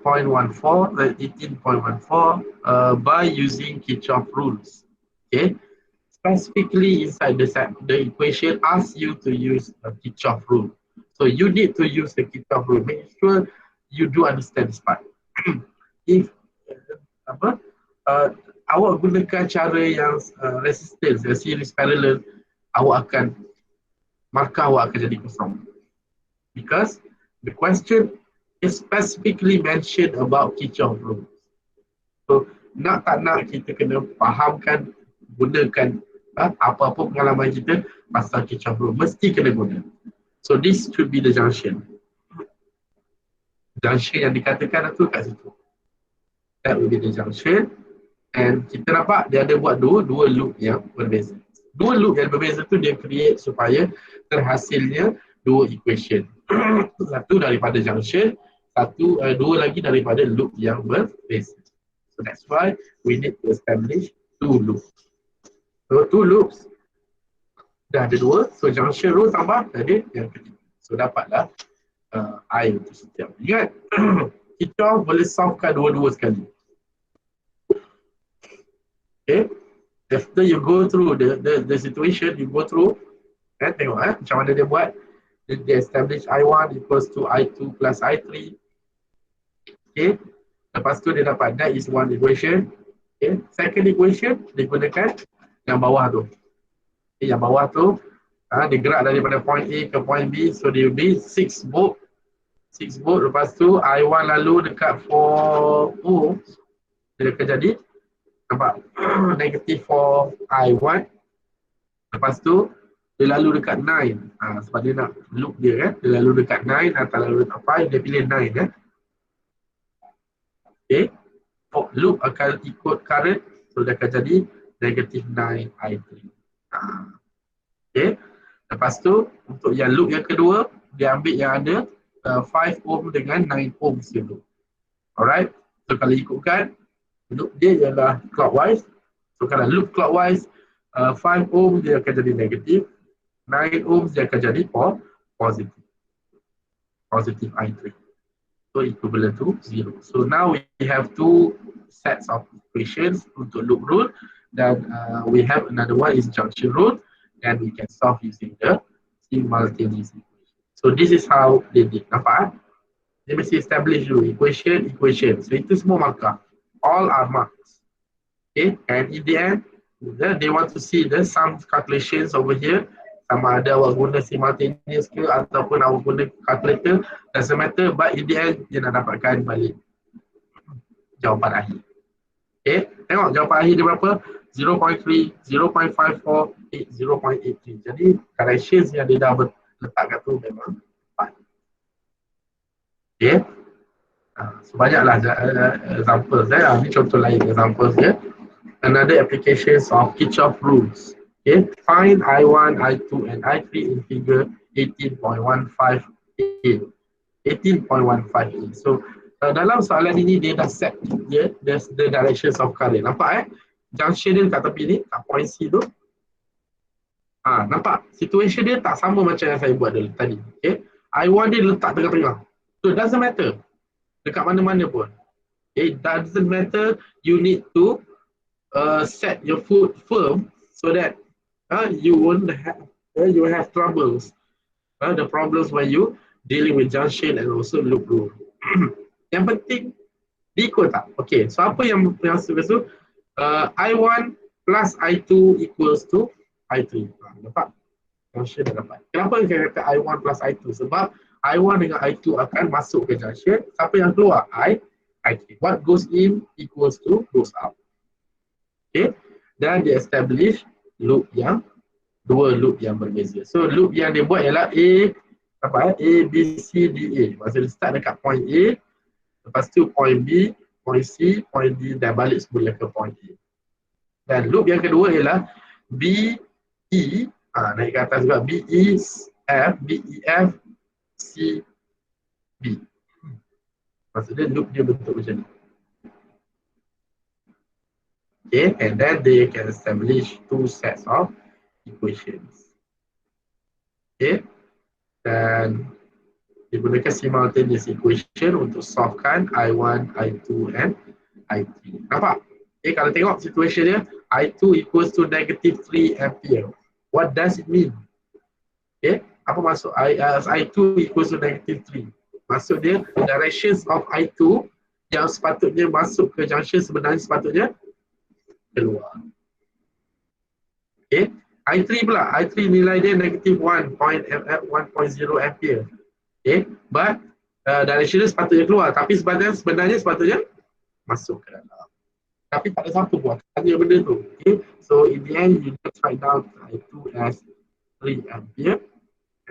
by using Kirchhoff rules. Okay. Specifically inside the equation asks you to use a Kirchhoff rule. So you need to use the Kirchhoff rule. Make sure you do understand this part. If awak gunakan cara yang resistance, series parallel, markah awak akan jadi kosong. Because the question is specifically mentioned about Kirchhoff rule. So nak tak nak kita kena fahamkan, gunakan apa-apa pengalaman kita pasal Kirchhoff rule, mesti kena guna. So this should be the junction. Junction yang dikatakan itu kat situ. That will be the junction. And kita nampak dia ada buat dua loop yang berbeza. Dua loop yang berbeza tu dia create supaya terhasilnya dua equation. Satu daripada junction, dua lagi daripada loop yang berbeza. So that's why we need to establish two loops. So two loops dah ada dua, so junction rule tambah ada yang ketiga. So dapatlah I untuk setiap. Ingat, kita boleh solvekan dua-dua sekali. Okay, after you go through the situation, you go through, tengok macam mana dia buat. Dia establish I1 equals to I2 plus I3. Okay, lepas tu dia dapat that is one equation. Okay, second equation dia gunakan yang bawah tu. Okay, yang bawah tu dia gerak daripada point A ke point B, so dia will be 6 volt. 6 volt, lepas tu I1 lalu dekat 4 ohms, dia akan jadi nampak negative 4 I1. Lepas tu dia lalu dekat 9, sebab dia nak loop dia kan, dia lalu dekat 9 atau lalu dekat 5, dia pilih 9 kan. Okay, loop akan ikut current, so dia akan jadi negative 9 I3. Okay, lepas tu untuk yang loop yang kedua, dia ambil yang ada 5 ohm dengan 9 ohm dulu. Alright, so kalau ikutkan loop dia ialah clockwise. So kalau loop clockwise, 5 ohm dia akan jadi negatif, 9 ohm dia akan jadi positif. Positive I3. So equivalent to 0. So now we have two sets of equations untuk loop rule, dan we have another one is junction rule, and we can solve using the simultaneous equation. So this is how they did. Nampak? Dia mesti establish dulu equation. So itu semua markah. All are marks. Okay, and in the end, they want to see the sum calculations over here. sama ada awak guna simultaneous ke ataupun awak guna calculator, doesn't matter, but in the end dia nak dapatkan balik jawapan akhir. Okay, tengok jawapan akhir dia berapa? 0.3, 0.54, 0.83. Jadi corrections yang dia dah letak kat tu memang tepat. Okay, so banyaklah examples. Ini contoh lain examples dia. Another applications of Kirchhoff rules. Okay, find I1, I2 and I3 in figure 18.15a. 18.15a. So dalam soalan ini dia dah set dia the directions of current. Nampak junction dia kat tepi ni, kat point C tu. Nampak situation dia tak sama macam yang saya buat tadi. Okay, I1 dia letak tengah-tengah. So it doesn't matter dekat mana-mana pun. Okay, it doesn't matter, you need to set your foot firm so that you won't have you have troubles. The problems when you dealing with junction and also loop rule. Yang penting diikut tak? Okay, so apa yang tu? I1 plus I2 equals to I3. Dapat? Junction dah dapat. Kenapa kita kata I1 plus I2? Sebab I1 dengan I2 akan masuk ke junction. Siapa yang keluar? I3. What goes in equals to goes out. Okay, dan dia establish loop yang dua loop yang berbeza. So loop yang dia buat ialah A, B, C, D, A. Maksudnya dia start dekat point A, lepas tu point B, point C, point D dan balik semula ke point A. Dan loop yang kedua ialah B, E, naik ke atas juga, B, E, F, B, E, F, C, B. Maksudnya loop dia bentuk macam ni. Okay, and then they can establish two sets of equations. Okay, dan digunakan simultaneous equation untuk solvekan I1, I2 and I3. Nampak? Okay, kalau tengok situation dia, I2 equals to negative 3 ampere. What does it mean? Okay, apa maksud I2 equals to negative 3? Maksud dia, directions of I2 yang sepatutnya masuk ke junction sebenarnya sepatutnya keluar. Okay, I3 pula, I3 nilai dia negative 1.0 ampere. Okay, but direction dia sepatutnya keluar, tapi sebenarnya sepatutnya masuk ke dalam. Tapi tak ada siapa buat hanya benda tu. Okay, so in the end you just write down I2 as 3 ampere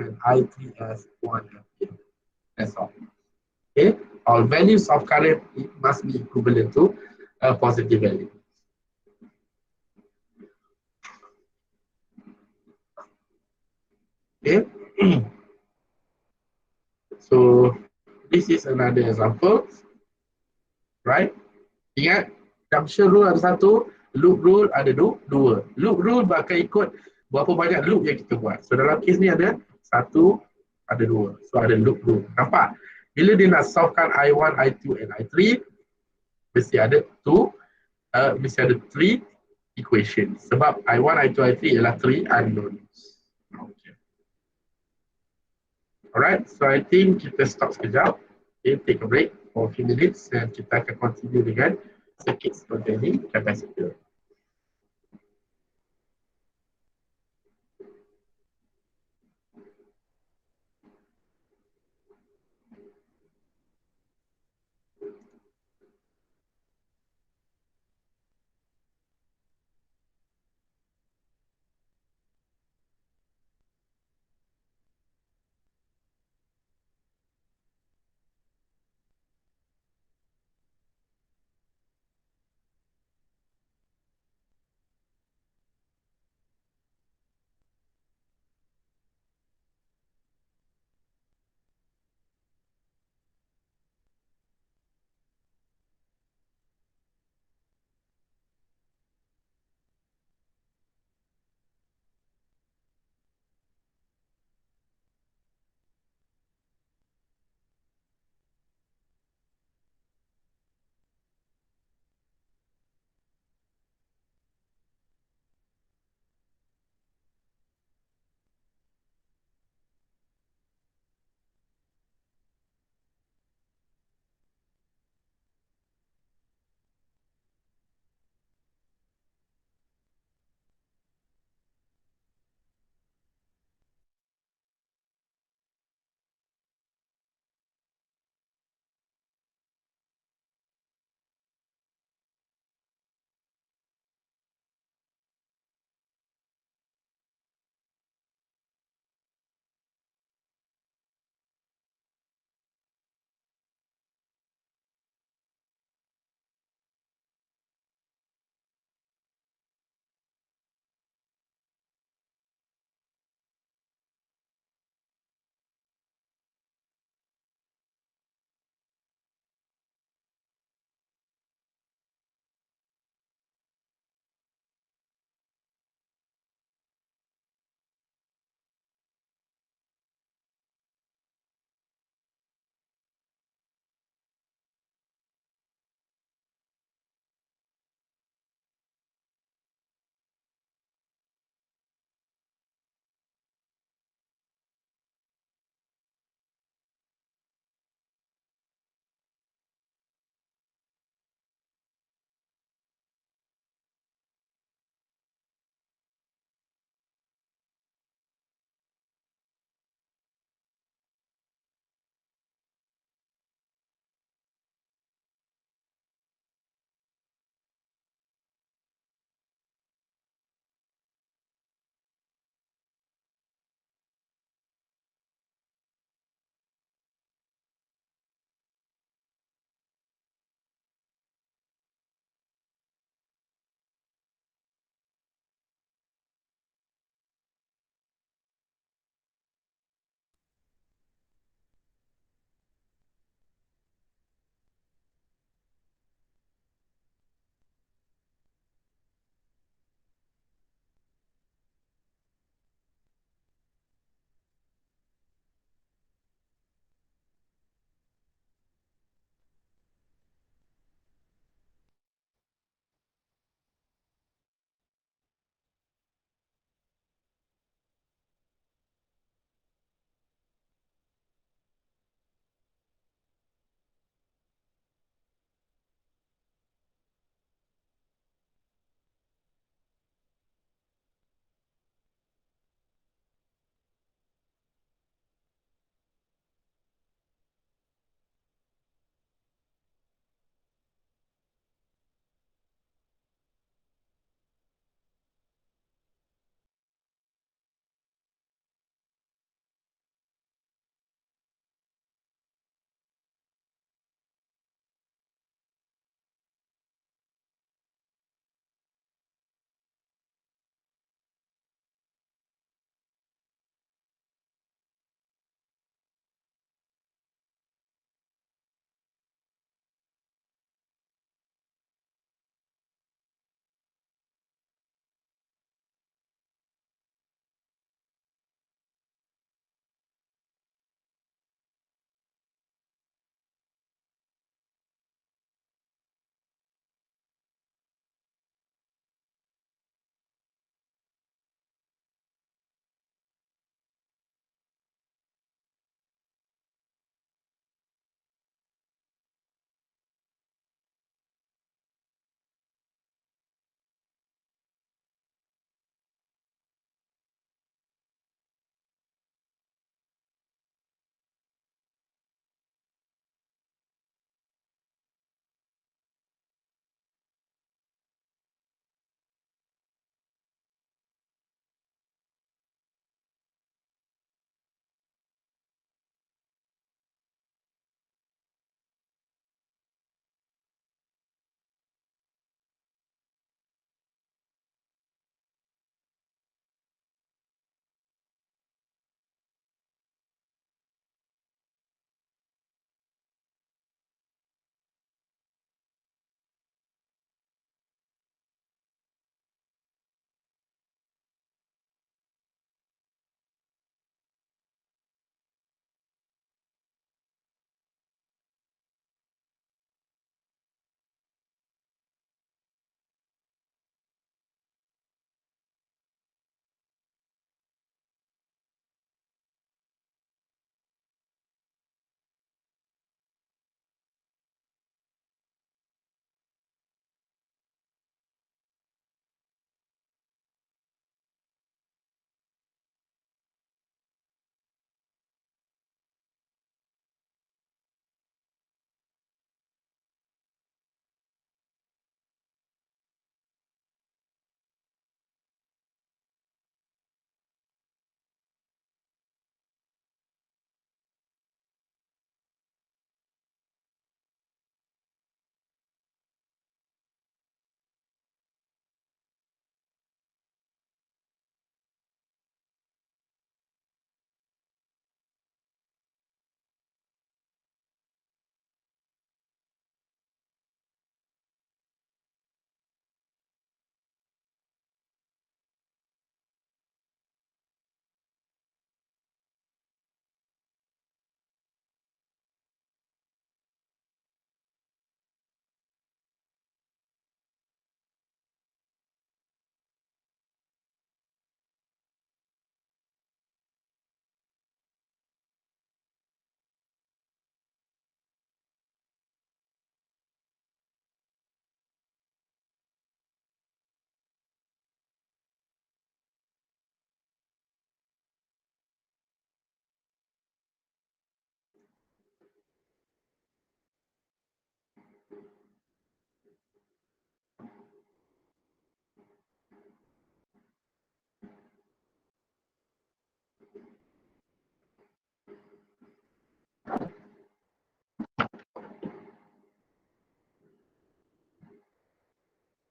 and I3 as 1 ampere. That's all. Okay, all values of current must be equivalent to a positive value. Okay, so this is another example, right? Ingat, junction rule ada satu, loop rule ada dua. Loop rule bakal ikut berapa banyak loop yang kita buat. So dalam kes ni ada satu, ada dua. So ada loop rule. Nampak? Bila dia nak solvekan I1, I2 and I3, mesti ada three equations. Sebab I1, I2, I3 ialah three unknowns. Okay. Alright, so I think kita stop sekejap. Okay, take a break for a few minutes dan kita akan continue dengan circuits containing capacitor.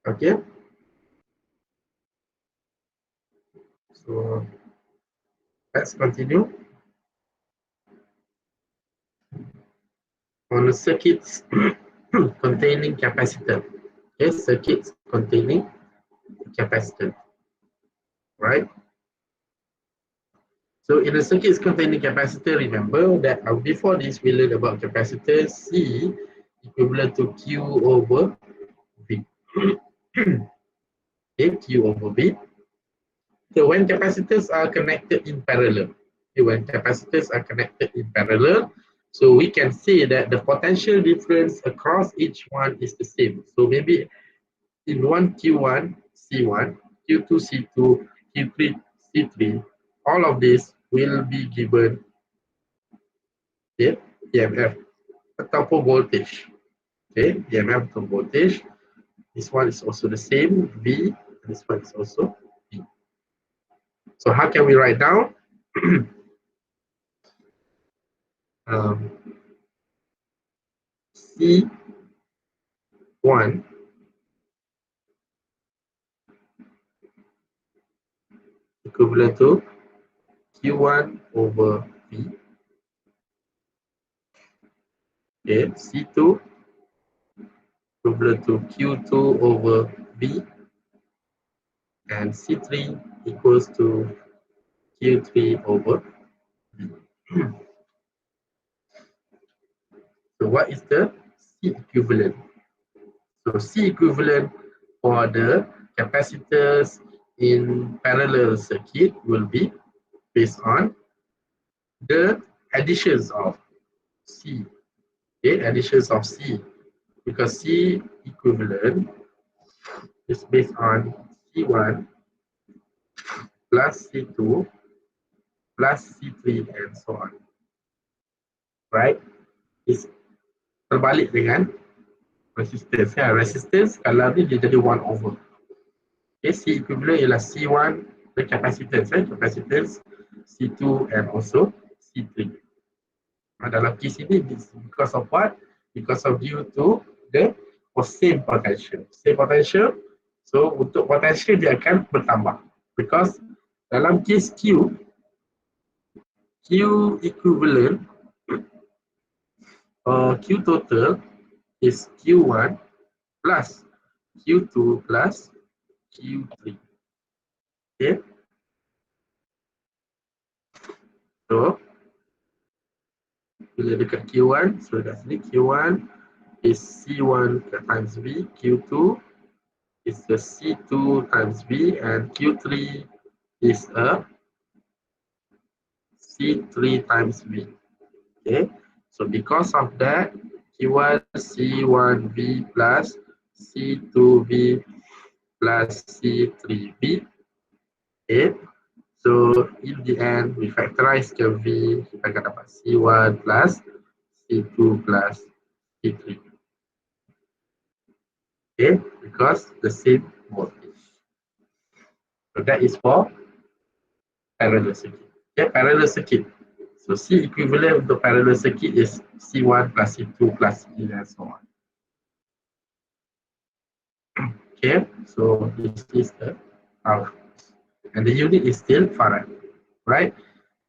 Okay. So let's continue. On the circuits containing capacitor. Okay, circuits containing capacitor. Right? So in the circuits containing capacitor, remember that before this we learned about capacitor C equivalent to Q over V. Okay, Q over V. So when capacitors are connected in parallel, okay, when capacitors are connected in parallel, so we can see that the potential difference across each one is the same. So maybe in one Q1, C1, Q2, C2, Q3, C3, all of this will be given, okay, EMF ataupun voltage. Okay, EMF atau voltage. This one is also the same, V. This one is also V. So how can we write down? C1 equivalent to Q1 over V. Okay, C2 equivalent to Q2 over V. And C3 equals to Q3 over V. So what is the C equivalent? So C equivalent for the capacitors in parallel circuit will be based on the additions of C. Okay, additions of C, because C equivalent is based on C1 plus C2 plus C3 and so on. Right? It's terbalik dengan resistance. Ya, resistance kalau ni dia jadi 1 over. Okay, C equivalent ialah C1 the capacitance, capacitance C2 and also C3. Dalam case ini because of what? Because of due to the same potential. Same potential. So untuk potential dia akan bertambah. Because dalam case Q equivalent Q total is Q1 plus Q2 plus Q3. Okay. So bila dekat Q1, so kat sini Q1 is C1 times V, Q2 is the C2 times V, and Q3 is a C3 times V. Okay, so because of that, Q1 C1V plus C2V plus C3V. Okay, so in the end, we factorize ke V, kita akan dapat C1 plus C2 plus C3. Okay, because the same voltage. So that is for parallel circuit. Okay, parallel circuit. So C equivalent untuk parallel circuit is C1 plus C2 plus C and so on. Okay, so this is the power. And the unit is still farad, right?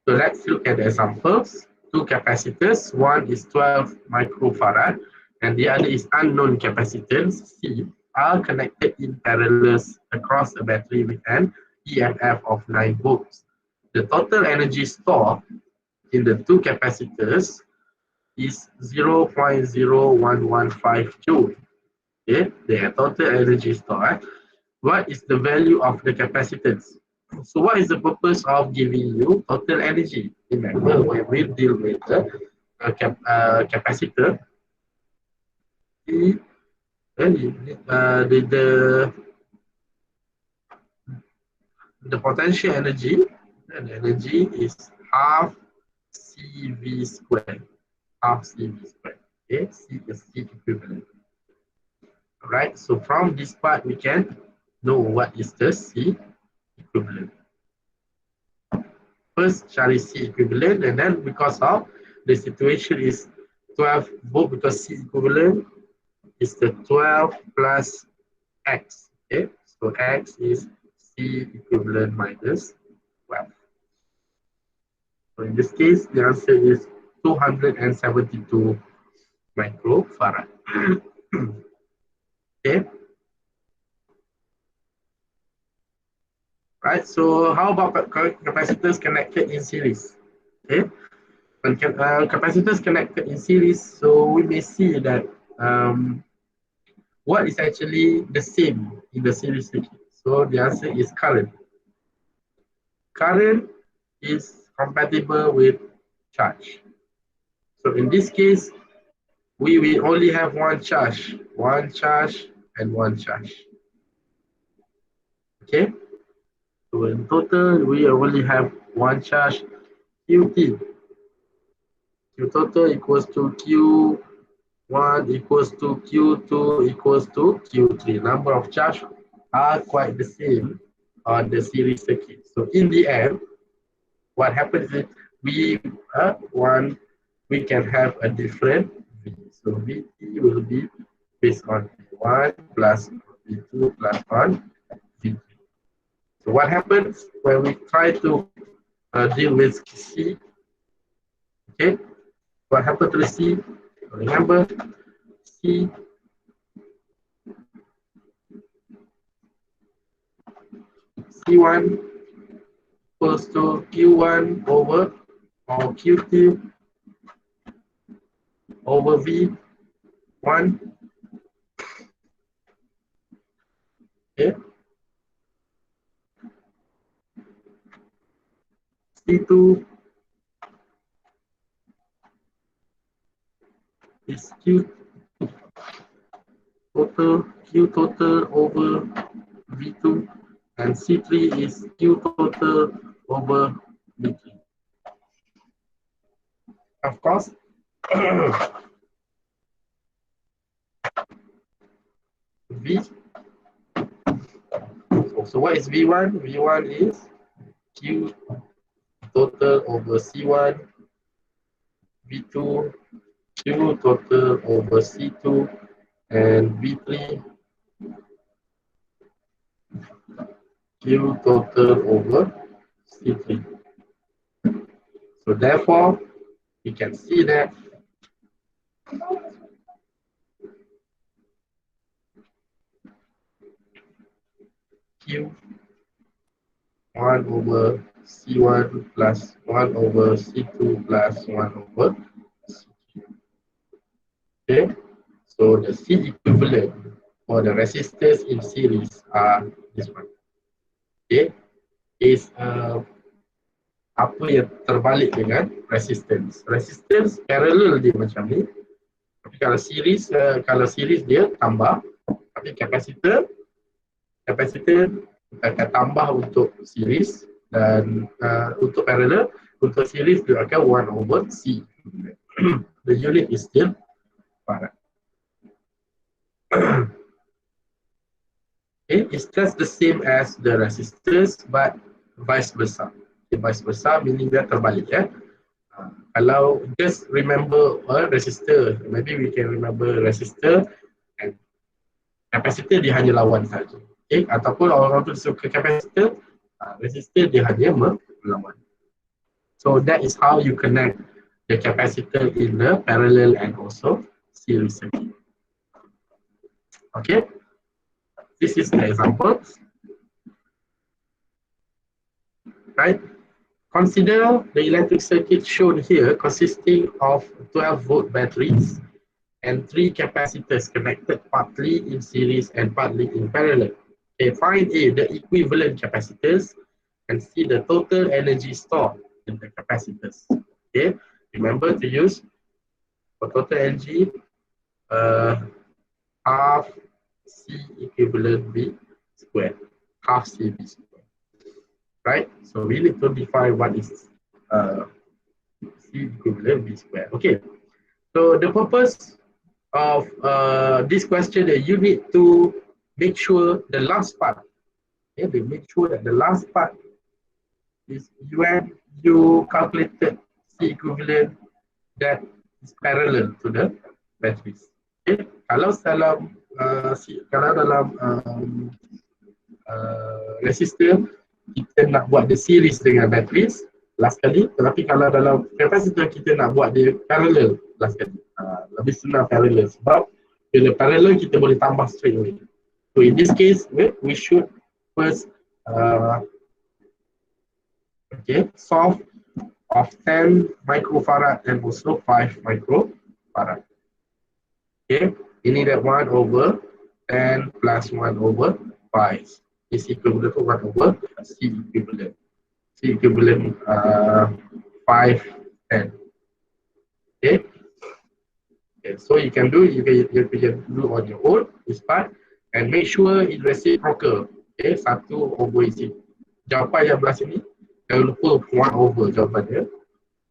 So let's look at the examples. Two capacitors, one is 12 microfarad and the other is unknown capacitance C, are connected in parallel across a battery with an EMF of 9 volts. The total energy stored in the two capacitors is 0.0115 joule. Okay, their total energy stored. What is the value of the capacitance? So what is the purpose of giving you total energy? Remember, when we deal with the capacitor, the potential energy, and the energy is half CV squared. Half CV squared. Okay, C is C equivalent. Alright, so from this part we can know what is the C equivalent. First, cari C equivalent, and then because of the situation is 12 volt, because C equivalent is the 12 plus X. Okay, so X is C equivalent minus 12. So in this case, the answer is 272 microfarad. Okay, right. So how about capacitors connected in series? Okay, when capacitors connected in series, so we may see that what is actually the same in the series circuit. So the answer is current. Current is compatible with charge. So in this case, we will only have one charge, and one charge. Okay, so in total, we only have one charge, QT. Q total equals to Q1 equals to Q2 equals to Q3. Number of charge are quite the same on the series circuit. So in the end, what happens is we we can have a different V. So VT will be based on V1 plus V2 plus 1 V3. So what happens when we try to deal with C? Okay, what happened to the C? Remember, C C1 equals to Q1 over or Q2 over V1. Okay, C2 is Q total over V2, and C3 is Q total over V3. Of course, V. So what is V1? V1 is Q total over C1, V2, Q total over C2, and V3, Q total over C3. So therefore, you can see that Q 1 over C1 plus 1 over C2 plus 1 over C3. Okay, so the C equivalent for the resistors in series are this one. Okay, is apa yang terbalik dengan resistance. Resistance parallel dia macam ni. Tapi kalau series dia tambah. Tapi capacitor akan tambah untuk series, dan untuk parallel, untuk series dia akan 1 over C. The unit is still farad. Okay, it's just the same as the resistors, but vice versa. Okay, vice versa meaning dia terbalik ya. Kalau just remember a resistor, maybe we can remember resistor and capacitor dia hanya lawan saja. Okay, ataupun orang tu suka capacitor, resistor dia hanya melawan. So that is how you connect the capacitor in the parallel and also series circuit. Okay, this is the example. Right? Consider the electric circuit shown here consisting of 12-volt batteries and 3 capacitors connected partly in series and partly in parallel. Okay, find A, the equivalent capacitors, and C, the total energy stored in the capacitors. Okay, remember to use for total energy half C equivalent B squared, half C B squared. Right? So we need to define what is C equivalent B squared. Okay. So the purpose of this question that you need to make sure the last part, okay, they make sure that the last part is when you calculated C equivalent that is parallel to the batteries. Okay. Kalau dalam resistor, kita nak buat dia series dengan batteries last kali. Tetapi kalau dalam capacitor kita nak buat dia parallel last kali. Lebih senang parallel sebab bila parallel kita boleh tambah straight away. So in this case, we should first solve of 10 microfarad and also 5 microfarad. Okay, ini that 1 over 10 plus 1 over 5 is equivalent to 1 over C equivalent. C equivalent 5, 10. Okay. Okay, so you can do on your own this part and make sure it reciprocal. Okay, 1 over isi. Jawapan yang belah sini, jangan lupa 1 over jawapan dia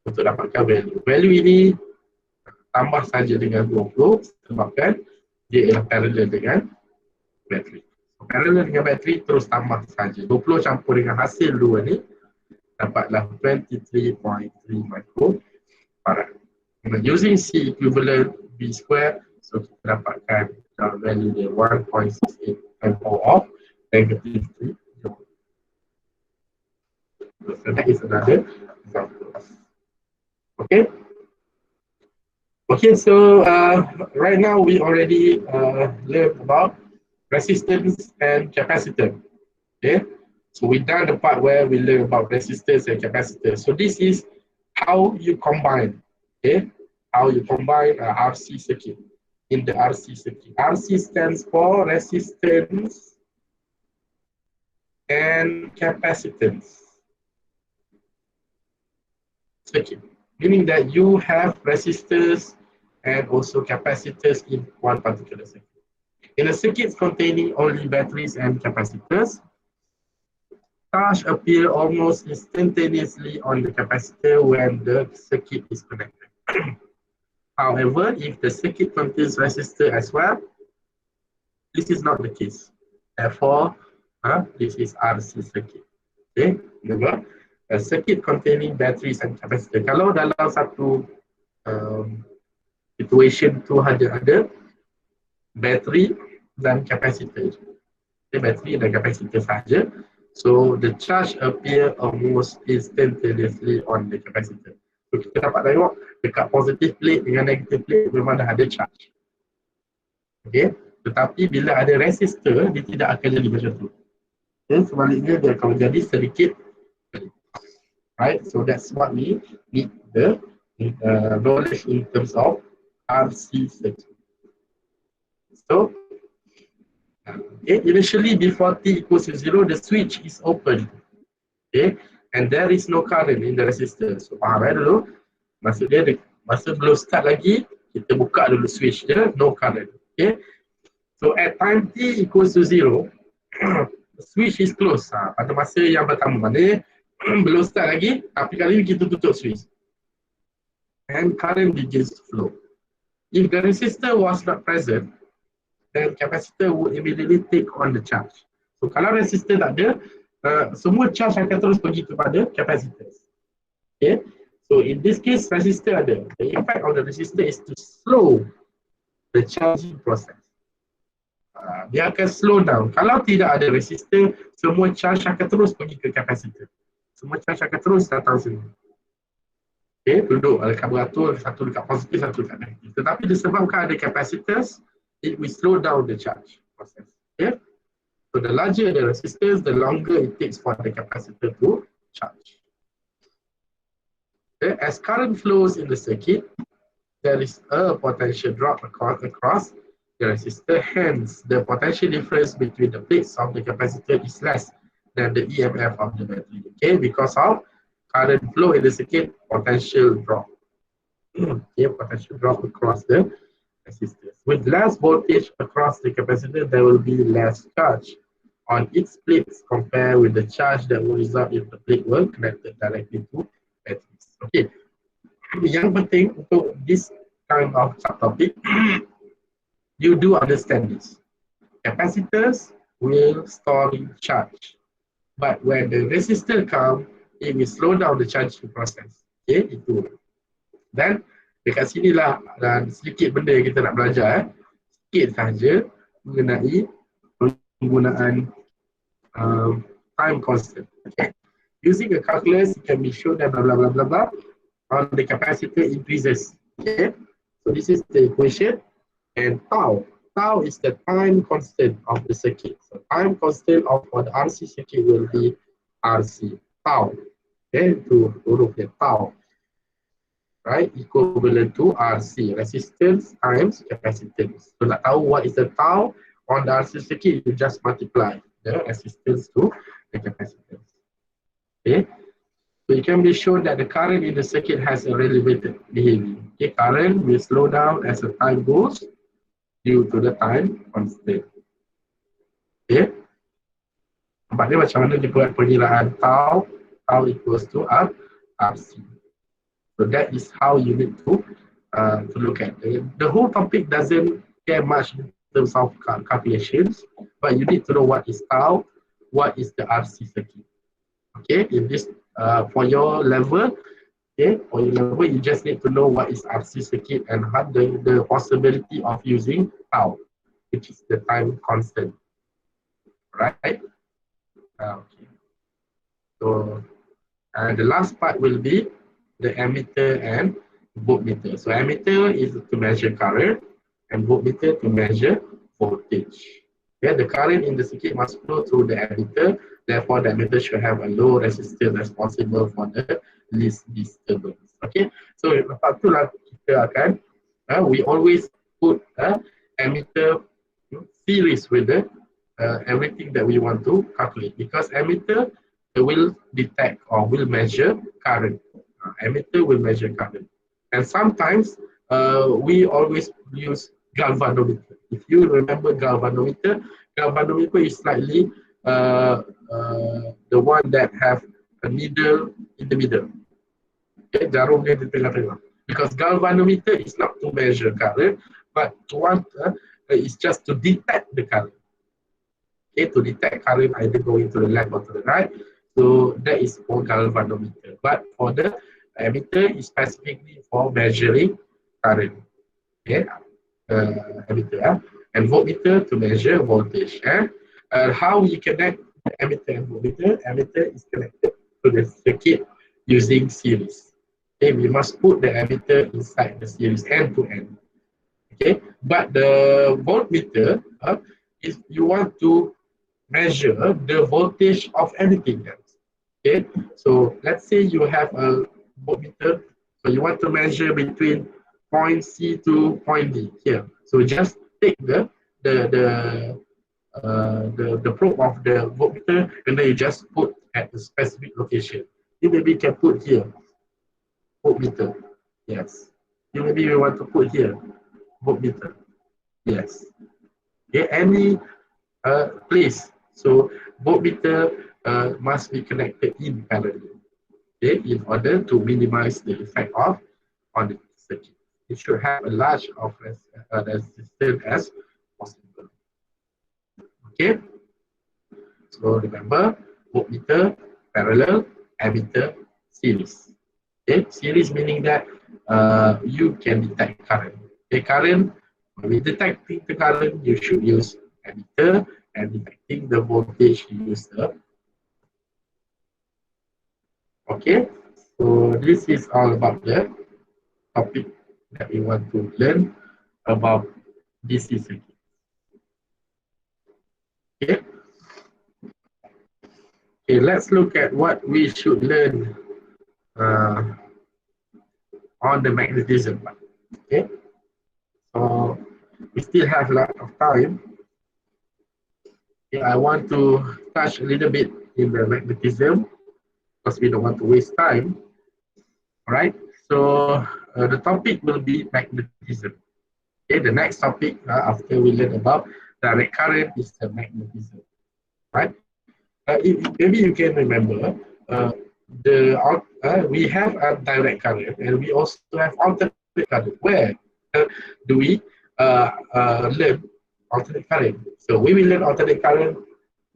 untuk dapatkan value. Value ini tambah saja dengan 20 sebabkan dia ialah parallel dengan bateri. So, parallel dengan bateri terus tambah saja. 20 campur dengan hasil dua ni dapatlah 23.3 microfarad. Using C equivalent B square, so kita dapatkan value dia 1.68 and power of negative 3 joule. So that is another example. Okay. Okay, so right now we already learned about resistance and capacitor. Okay, so we done the part where we learn about resistors and capacitors. So this is how you combine. Okay, how you combine a RC circuit in the RC circuit. RC stands for resistance and capacitance circuit, meaning that you have resistors and also capacitors in one particular circuit. In a circuit containing only batteries and capacitors, charge appear almost instantaneously on the capacitor when the circuit is connected. However, if the circuit contains resistor as well, this is not the case. Therefore, this is RC circuit. Okay, remember, a circuit containing batteries and capacitor. Kalau dalam satu situation tu ada bateri dan capacitor. Okay, bateri dan capacitor saja. So the charge appear almost instantaneously on the capacitor. So kita dapat tengok dekat positive plate dengan negative plate memang dah ada charge. Okay, tetapi bila ada resistor dia tidak akan jadi macam tu. Okay, sebaliknya dia akan jadi sedikit. Right, so that's what we need the knowledge in terms of RC circuit. So initially before t equals to 0, the switch is open. Okay, and there is no current in the resistor. So faham dulu, maksudnya masa belum start lagi, kita buka dulu switch dia, no current. Okay, so at time t equals to 0, the switch is closed. Pada masa yang pertama, maknanya belum start lagi, tapi kali ini kita tutup switch. And current begins to flow. If the resistor was not present, then capacitor would immediately take on the charge. So kalau resistor tak ada, semua charge akan terus pergi kepada capacitors. Okay, so in this case resistor ada. The impact of the resistor is to slow the charging process. Dia akan slow down. Kalau tidak ada resistor, semua charge akan terus pergi ke capacitor. Semua charge akan terus datang sini. Okay, duduk dekat beratur, satu dekat positif, satu dekat negatif. Tetapi disebabkan ada capacitors, it will slow down the charge process. Okay? So the larger the resistance, the longer it takes for the capacitor to charge. Okay? As current flows in the circuit, there is a potential drop across the resistor. Hence, the potential difference between the plates of the capacitor is less than the EMF of the battery. Okay, because of current flow in the circuit, potential drop. Okay, potential drop across the resistors. With less voltage across the capacitor, there will be less charge on its plates compared with the charge that will result if the plate were connected directly to batteries. Okay, yang penting untuk this kind of subtopic, you do understand this. Capacitors will store charge, but when the resistor comes, it will slow down the charging process. Okay, itu. Dan dekat sinilah dan sedikit benda yang kita nak belajar, sikit saja mengenai penggunaan time constant. Okay, using a calculus, it can be shown that blah blah blah blah blah on the capacitor increases. Okay, so this is the equation, and tau. Tau is the time constant of the circuit. So time constant of for the RC circuit will be RC tau. Okay, to look at tau, right? Equivalent to RC, resistance times capacitance. So nak tahu what is the tau on the RC circuit, you just multiply the resistance to the capacitance. Okay, so it can be shown that the current in the circuit has a elevated behavior. Okay, current will slow down as the time goes due to the time constant. Okay, nampak dia macam mana dia buat pengiraan tau, tau equals to RC. So that is how you need to look at it. The whole topic doesn't care much in terms of calculations, but you need to know what is tau, what is the RC circuit. Okay, in this for your level, okay, for your level, you just need to know what is RC circuit and how the possibility of using tau, which is the time constant, right? Okay. So the last part will be the ammeter and voltmeter. So ammeter is to measure current and voltmeter to measure voltage. Okay, the current in the circuit must flow through the ammeter. Therefore, the ammeter should have a low resistance responsible for the least disturbance. Okay, so lepas itulah kita akan we always put ammeter series with the everything that we want to calculate, because ammeter will detect or will measure current. Ammeter will measure current. And sometimes we always use galvanometer. If you remember galvanometer, galvanometer is slightly the one that have a needle in the middle. Okay, jarum dia di tengah-tengah. Because galvanometer is not to measure current, but one is just to detect the current. Okay, to detect current either going to the left or to the right. So that is for galvanometer. But for the ammeter is specifically for measuring current. Okay, ammeter and voltmeter to measure voltage. How we connect the ammeter and voltmeter? Ammeter is connected to the circuit using series. Okay, we must put the ammeter inside the series end to end. Okay, but the voltmeter, if you want to measure the voltage of anything else. Okay, so let's say you have a voltmeter, so you want to measure between point C to point D here. So just take the probe of the voltmeter and then you just put at the specific location. You maybe can put here voltmeter. Yes. You maybe you want to put here voltmeter. Yes. Okay, any place. So voltmeter must be connected in parallel, okay, in order to minimize the effect of on the circuit. It should have a large of resistance as possible. Okay. So remember, voltmeter, parallel, ammeter, series. Okay, series meaning that you can detect current. Okay, current, when we detecting the current, you should use ammeter, and detecting the voltage, you use the. Okay, so this is all about the topic that we want to learn about DC circuit. Okay. Okay, let's look at what we should learn on the magnetism. Okay, so we still have a lot of time. Okay, I want to touch a little bit in the magnetism because we don't want to waste time. All right, so the topic will be magnetism. Okay, the next topic after we learn about direct current is the magnetism. Right? Maybe you can remember we have a direct current and we also have alternate current. Where do we learn alternate current? So we will learn alternate current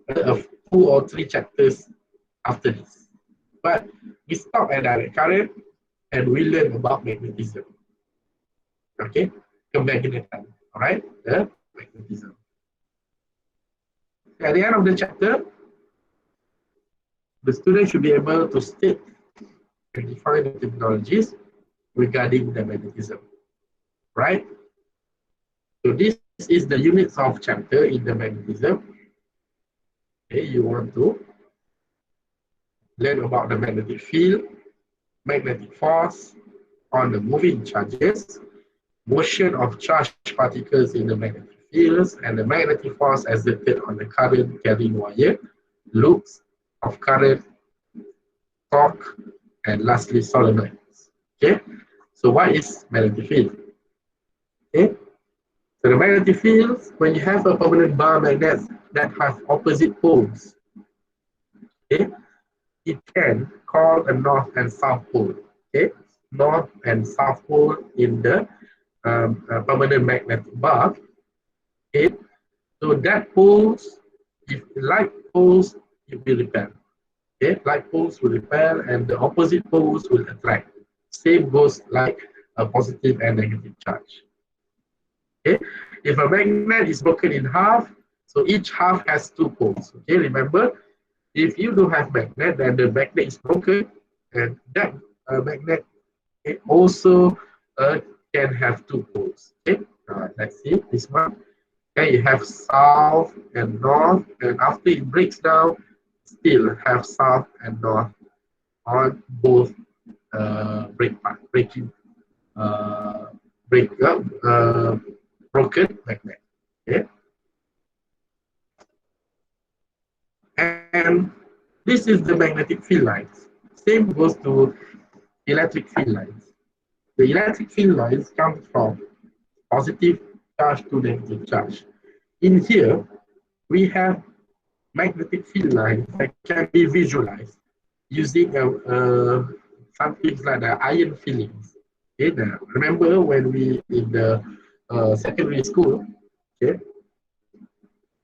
of 2 or 3 chapters after this. But we stop at direct current and we learn about magnetism. Okay, Geomagnetism. All right, the magnetism. At the end of the chapter, the student should be able to state and define the terminologies regarding the magnetism, right? So this is the units of chapter in the magnetism. Okay, you want to learn about the magnetic field, magnetic force on the moving charges, motion of charged particles in the magnetic fields, and the magnetic force exerted on the current carrying wire, loops of current, torque, and lastly solenoids. Okay, so what is magnetic field? Okay, so the magnetic field, when you have a permanent bar magnet that has opposite poles, okay, it can call a north and south pole. Okay, north and south pole in the permanent magnetic bar. Okay, so that poles, if like poles, it will repel. Okay, like poles will repel, and the opposite poles will attract. Same goes like a positive and negative charge. Okay, if a magnet is broken in half, so each half has two poles. Okay, remember, if you don't have magnet, then the magnet is broken, and that magnet it also can have two poles. Okay, let's see this one. Okay, you have south and north, and after it breaks down, still have south and north on both breaking break broken magnet. Okay, and this is the magnetic field lines. Same goes to electric field lines. The electric field lines come from positive charge to negative charge. In here, we have magnetic field lines that can be visualized using something like the iron fillings. Okay, now, remember when we in the secondary school, okay,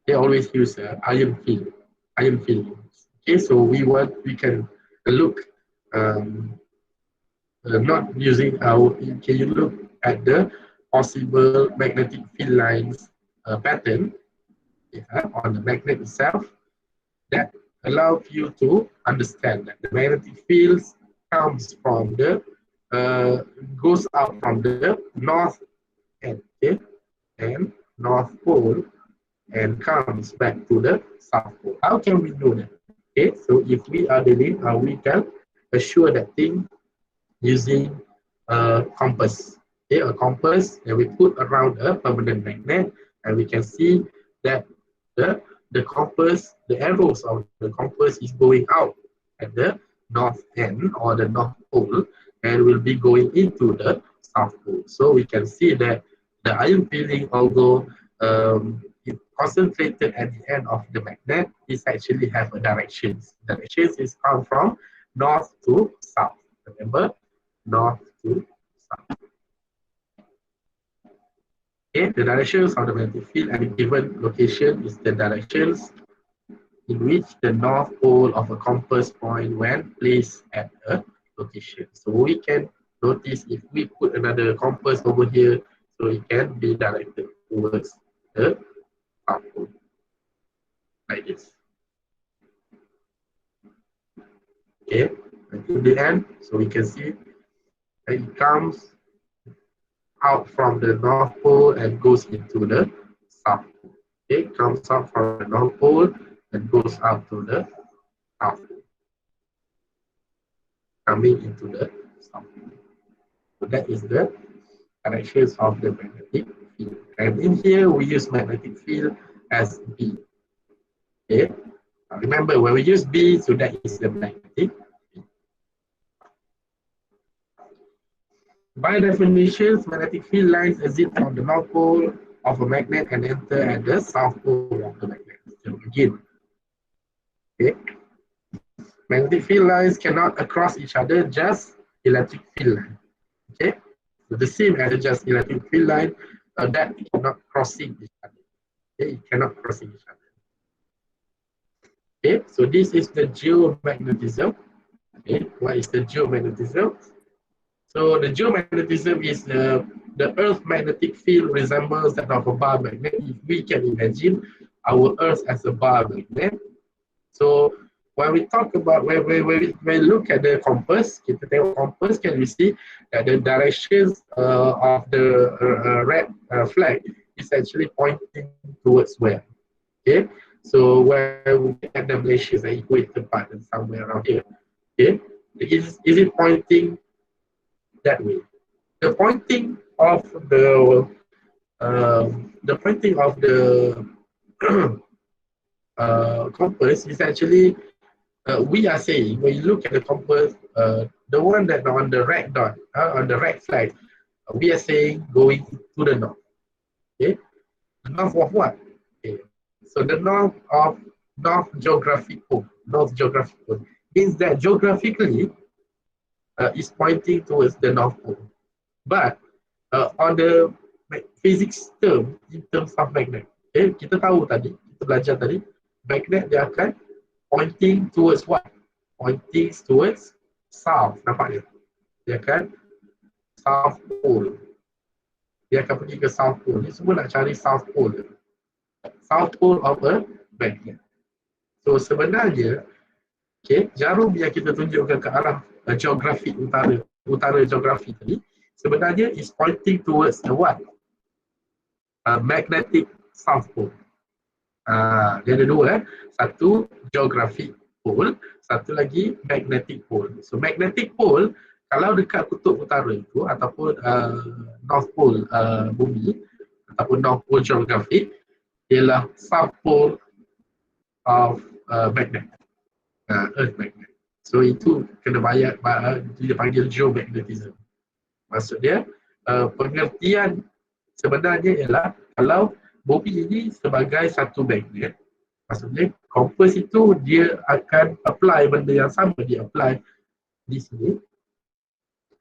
they always use iron fillings. Okay, so we can look not using our. Can you look at the possible magnetic field lines pattern on the magnet itself that allows you to understand that the magnetic fields comes from the goes out from the north end, okay, and north pole and comes back to the south pole. How can we know that? Okay, so if we are dealing, we can assure that thing using a compass. Okay, a compass that we put around a permanent magnet, and we can see that the compass, the arrows of the compass is going out at the north end or the north pole, and will be going into the south pole. So we can see that the iron filling, although it concentrated at the end of the magnet, is actually have a directions. Directions is come from north to south. Remember, north to south. Okay, the directions of the magnetic field at a given location is the directions in which the north pole of a compass point when placed at a location. So we can notice if we put another compass over here, so it can be directed towards the south pole, like this. Okay, until the end, so we can see it comes out from the north pole and goes into the south pole. Okay, it comes out from the north pole and goes out to the south pole, coming into the south pole. So that is the directions of the magnetic field. And in here, we use magnetic field as B. Okay, remember when we use B, so that is the magnetic field. By definition, magnetic field lines exit from the north pole of a magnet and enter at the south pole of the magnet. So again, okay, magnetic field lines cannot cross each other, just electric field line. Okay, so the same as just electric field line, that cannot crossing each other. Okay, it cannot crossing each other. Okay, so this is the geomagnetism. Okay, what is the geomagnetism? So the geomagnetism is the Earth magnetic field resembles that of a bar magnet. If we can imagine our Earth as a bar magnet, so when we talk about when we look at the compass, kita tengok compass, can we see that the directions of the red flag is actually pointing towards where? Okay, so where we at the Malaysia, the equator part and somewhere around here. Okay, is it pointing that way? The pointing of the compass is actually, we are saying, when you look at the compass, the one that on the red dot, on the red flag, we are saying going to the north. Okay, the north of what? Okay, so the north of north geographic pole. North geographic pole means that geographically is pointing towards the north pole. But on the physics term, in terms of magnet, okay, kita tahu tadi, kita belajar tadi, magnet dia akan pointing towards what? Pointing towards south, nampak dia? Dia akan south pole. Dia akan pergi ke south pole. Ni semua nak cari south pole. South pole of a magnet. So sebenarnya, okay, jarum yang kita tunjukkan ke arah geografi utara geografi tadi, sebenarnya is pointing towards the what? Magnetic south pole. Dia ada dua, satu geographic pole, satu lagi magnetic pole. So magnetic pole kalau dekat kutub utara itu ataupun north pole bumi ataupun north pole geographic ialah south pole of magnet, earth magnet. So itu kena bayar, dia panggil geomagnetism. Maksud dia pengertian sebenarnya ialah kalau bumi ini sebagai satu magnet, maksudnya kompas itu dia akan apply benda yang sama, dia apply di sini,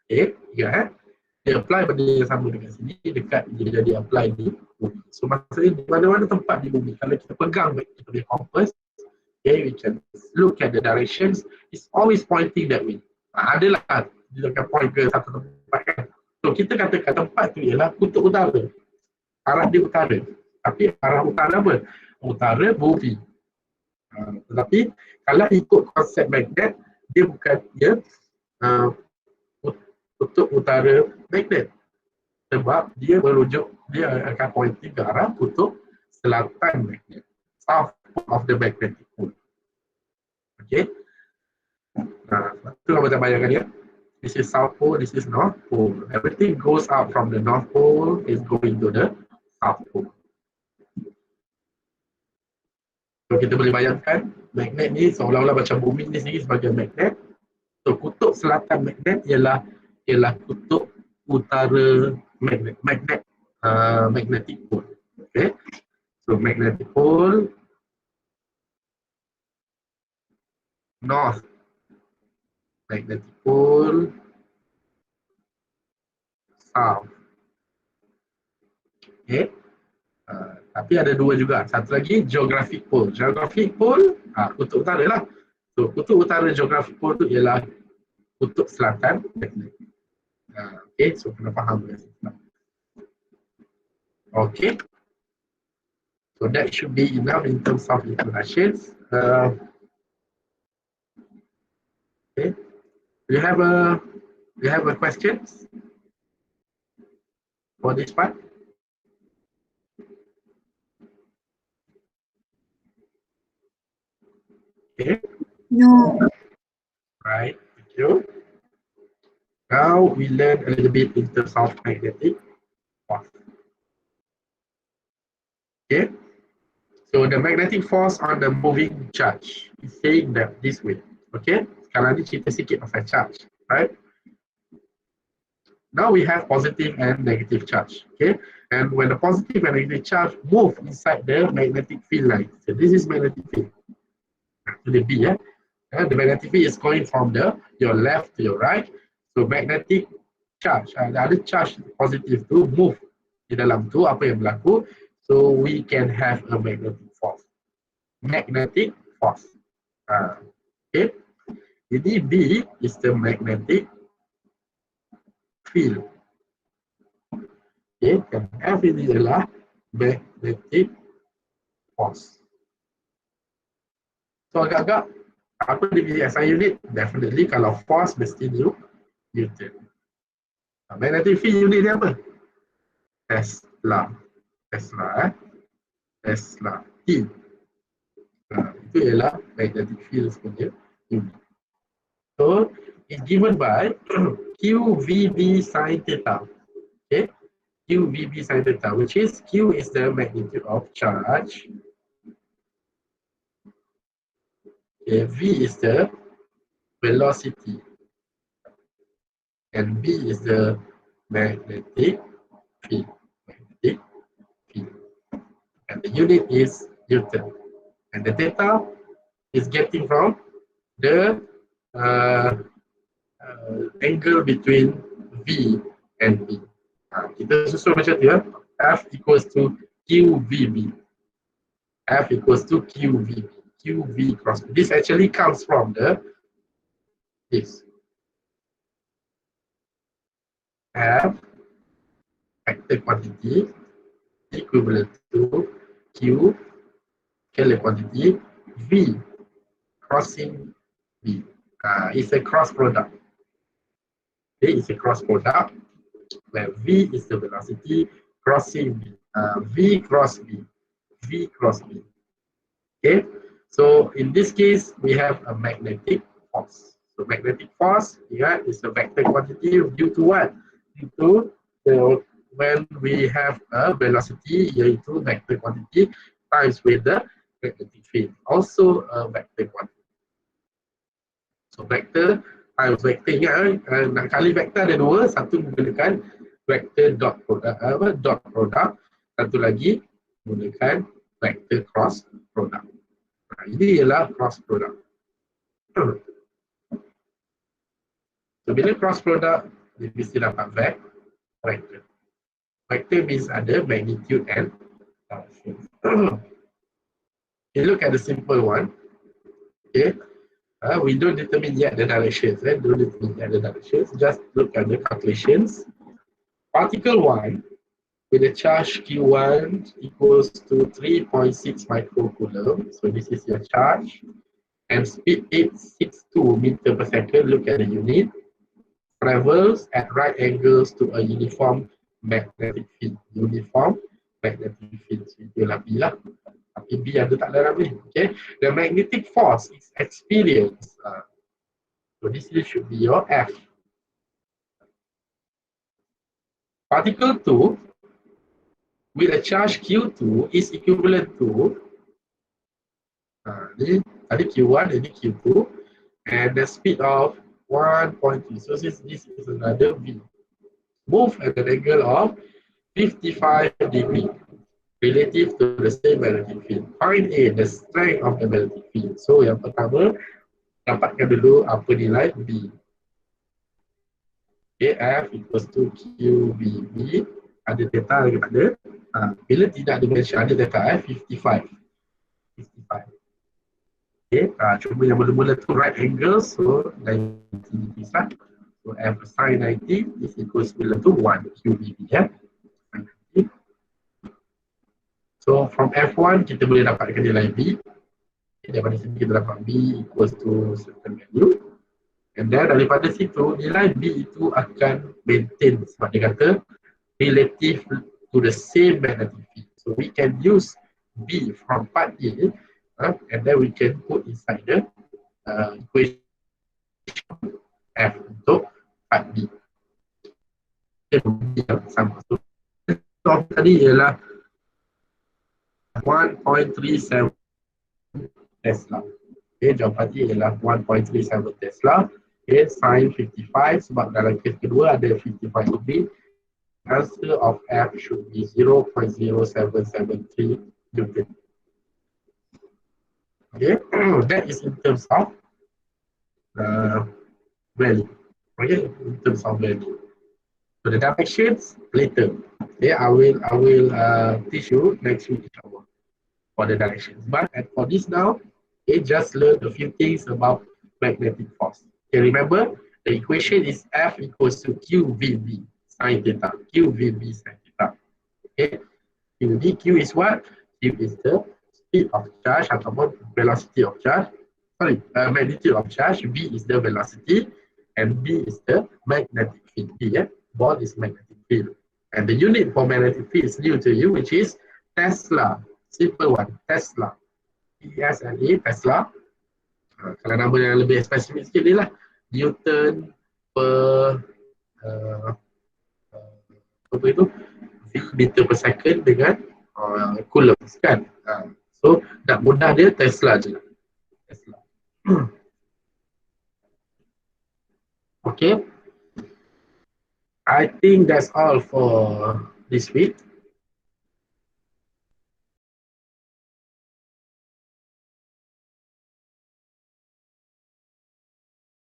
okay, ya, dia apply benda yang sama dekat sini, dekat dia jadi apply di bumi. So maksudnya di mana-mana tempat di bumi, kalau kita pegang kita punya kompas, okay, we can look at the directions, it's always pointing that way. Adalah dia akan point ke satu tempat kan. So kita katakan tempat tu ialah kutub utara, arah dia utara. Tapi arah utara apa? Utara bumi. Tetapi kalau ikut konsep magnet, dia bukan dia kutub utara magnet. Sebab dia merujuk, dia akan pointing ke arah kutub selatan magnet. South of the magnetic pole. Okay. Itu macam bayangkan ya. This is south pole, this is north pole. Everything goes out from the north pole is going to the south pole. So kita boleh bayangkan magnet ni seolah-olah macam bumi ni sendiri sebagai magnet. So kutub selatan magnet ialah kutub utara magnet, magnetic pole. Okay. So magnetic pole, north magnetic pole, south. Okay. Tapi ada dua juga. Satu lagi geographic pole. Geographic pole, kutub utara lah. So kutub utara geographic pole tu ialah kutub selatan magnet. Okay, so kena faham. Okay. So that should be enough in terms of introductions. Okay. Do you have a questions for this part? Okay. No. Right. Thank you. Now we learn a little bit in terms of magnetic force. Okay. So the magnetic force on the moving charge is saying that this way. Okay. Sekarang ni cerita sikit pasal charge, right? Now we have positive and negative charge. Okay. And when the positive and negative charge move inside the magnetic field line, so this is magnetic field. To the B, the magnetic field is going from your left to your right. So magnetic charge, ada charge positive to move di dalam tu, apa yang berlaku? So we can have a magnetic force. Magnetic force. Okay. Jadi B is the magnetic field. Okay. Dan F ini adalah magnetic force. So agak-agak Apa dia SI unit? Definitely kalau force mesti Newton. Magnetic field unit dia apa? Tesla. Tesla T. Itu ialah magnetic field sebenarnya unit. So it's given by QVB sin theta. Okay, QVB sin theta, which is Q is the magnitude of charge. Okay, V is the velocity, and B is the magnetic field. Magnetic field, and the unit is Newton, and the theta is getting from the angle between V and B. Kita susun macam tu ya. F equals to QVB. F equals to QVB. QV cross. This actually comes from this. F vector quantity equivalent to Q scalar quantity V crossing B. It's a cross product. Okay, it's a cross product where V is the velocity crossing B. V cross B. V cross B. Okay, so in this case, we have a magnetic force. So magnetic force here is a vector quantity due to what? Due to when we have a velocity, yaitu vector quantity times with the magnetic field, also a vector quantity. So vector times vector, ingat nak kali vector ada dua, satu menggunakan vector dot product, satu lagi menggunakan vector cross product. Ini ialah cross product. So bila cross product, dia mesti dapat vector. Vector means ada magnitude and direction. You look at the simple one. Okay, we don't determine yet the directions. Don't determine yet the directions. Just look at the calculations. Particle 1 with a charge Q1 equals to 3.6 microcoulomb. So this is your charge. And speed 862 meter per second. Look at the unit. Travels at right angles to a uniform magnetic field. Uniform magnetic field. So itulah B lah. Tapi B ada tak dalam ni. Okay. The magnetic force is experienced. So this should be your F. Particle 2 with a charge Q2 is equivalent to ni tadi Q1, ini Q2, and the speed of 1.3. So this is another V. Move at an angle of 55 degree relative to the same magnetic field. Find A, the strength of the magnetic field. So yang pertama, dapatkan dulu apa nilai B. Okay, F equals to QVB. Ada theta lagi tak ada. Bila tidak dimension, ada theta F 55. Okay, cuma yang mula-mula tu right angle, so 90 degrees lah. So F sin 90 is equals to 1 QVB ya. So from F1 kita boleh dapatkan nilai B. Daripada sini kita dapat B equals to certain value. And then daripada situ nilai B itu akan maintain sebab dia kata relative to the same magnetic field. So we can use B from part A and then we can put inside the equation F untuk part B. Sama. So tadi ialah 1.37 Tesla. Okay, jawapan dia ialah 1.37 Tesla. Okay, sin 55 sebab dalam kes kedua ada 55 degree. Answer of F should be 0.0773 Newton. Okay, that is in terms of value. Okay, in terms of value. So the directions later. Okay, I will teach you next week inshallah for the directions. But for this now, okay, just learn a few things about magnetic force. Okay, remember the equation is F equals to QVB sin theta. QVB sin theta. Okay, QV, Q is what? Q is the speed of charge ataupun velocity of charge. magnitude of charge, V is the velocity, and B is the magnetic field. B, ball is magnetic field. And the unit for magnetic field is new to you, which is Tesla. Simple one, Tesla. TSLA, Tesla. Kalau nama yang lebih spesifik sikit ni lah, Newton per apa itu, V meter per second dengan Coulomb kan. So nak mudah dia Tesla je. Tesla. Okay. I think that's all for this week.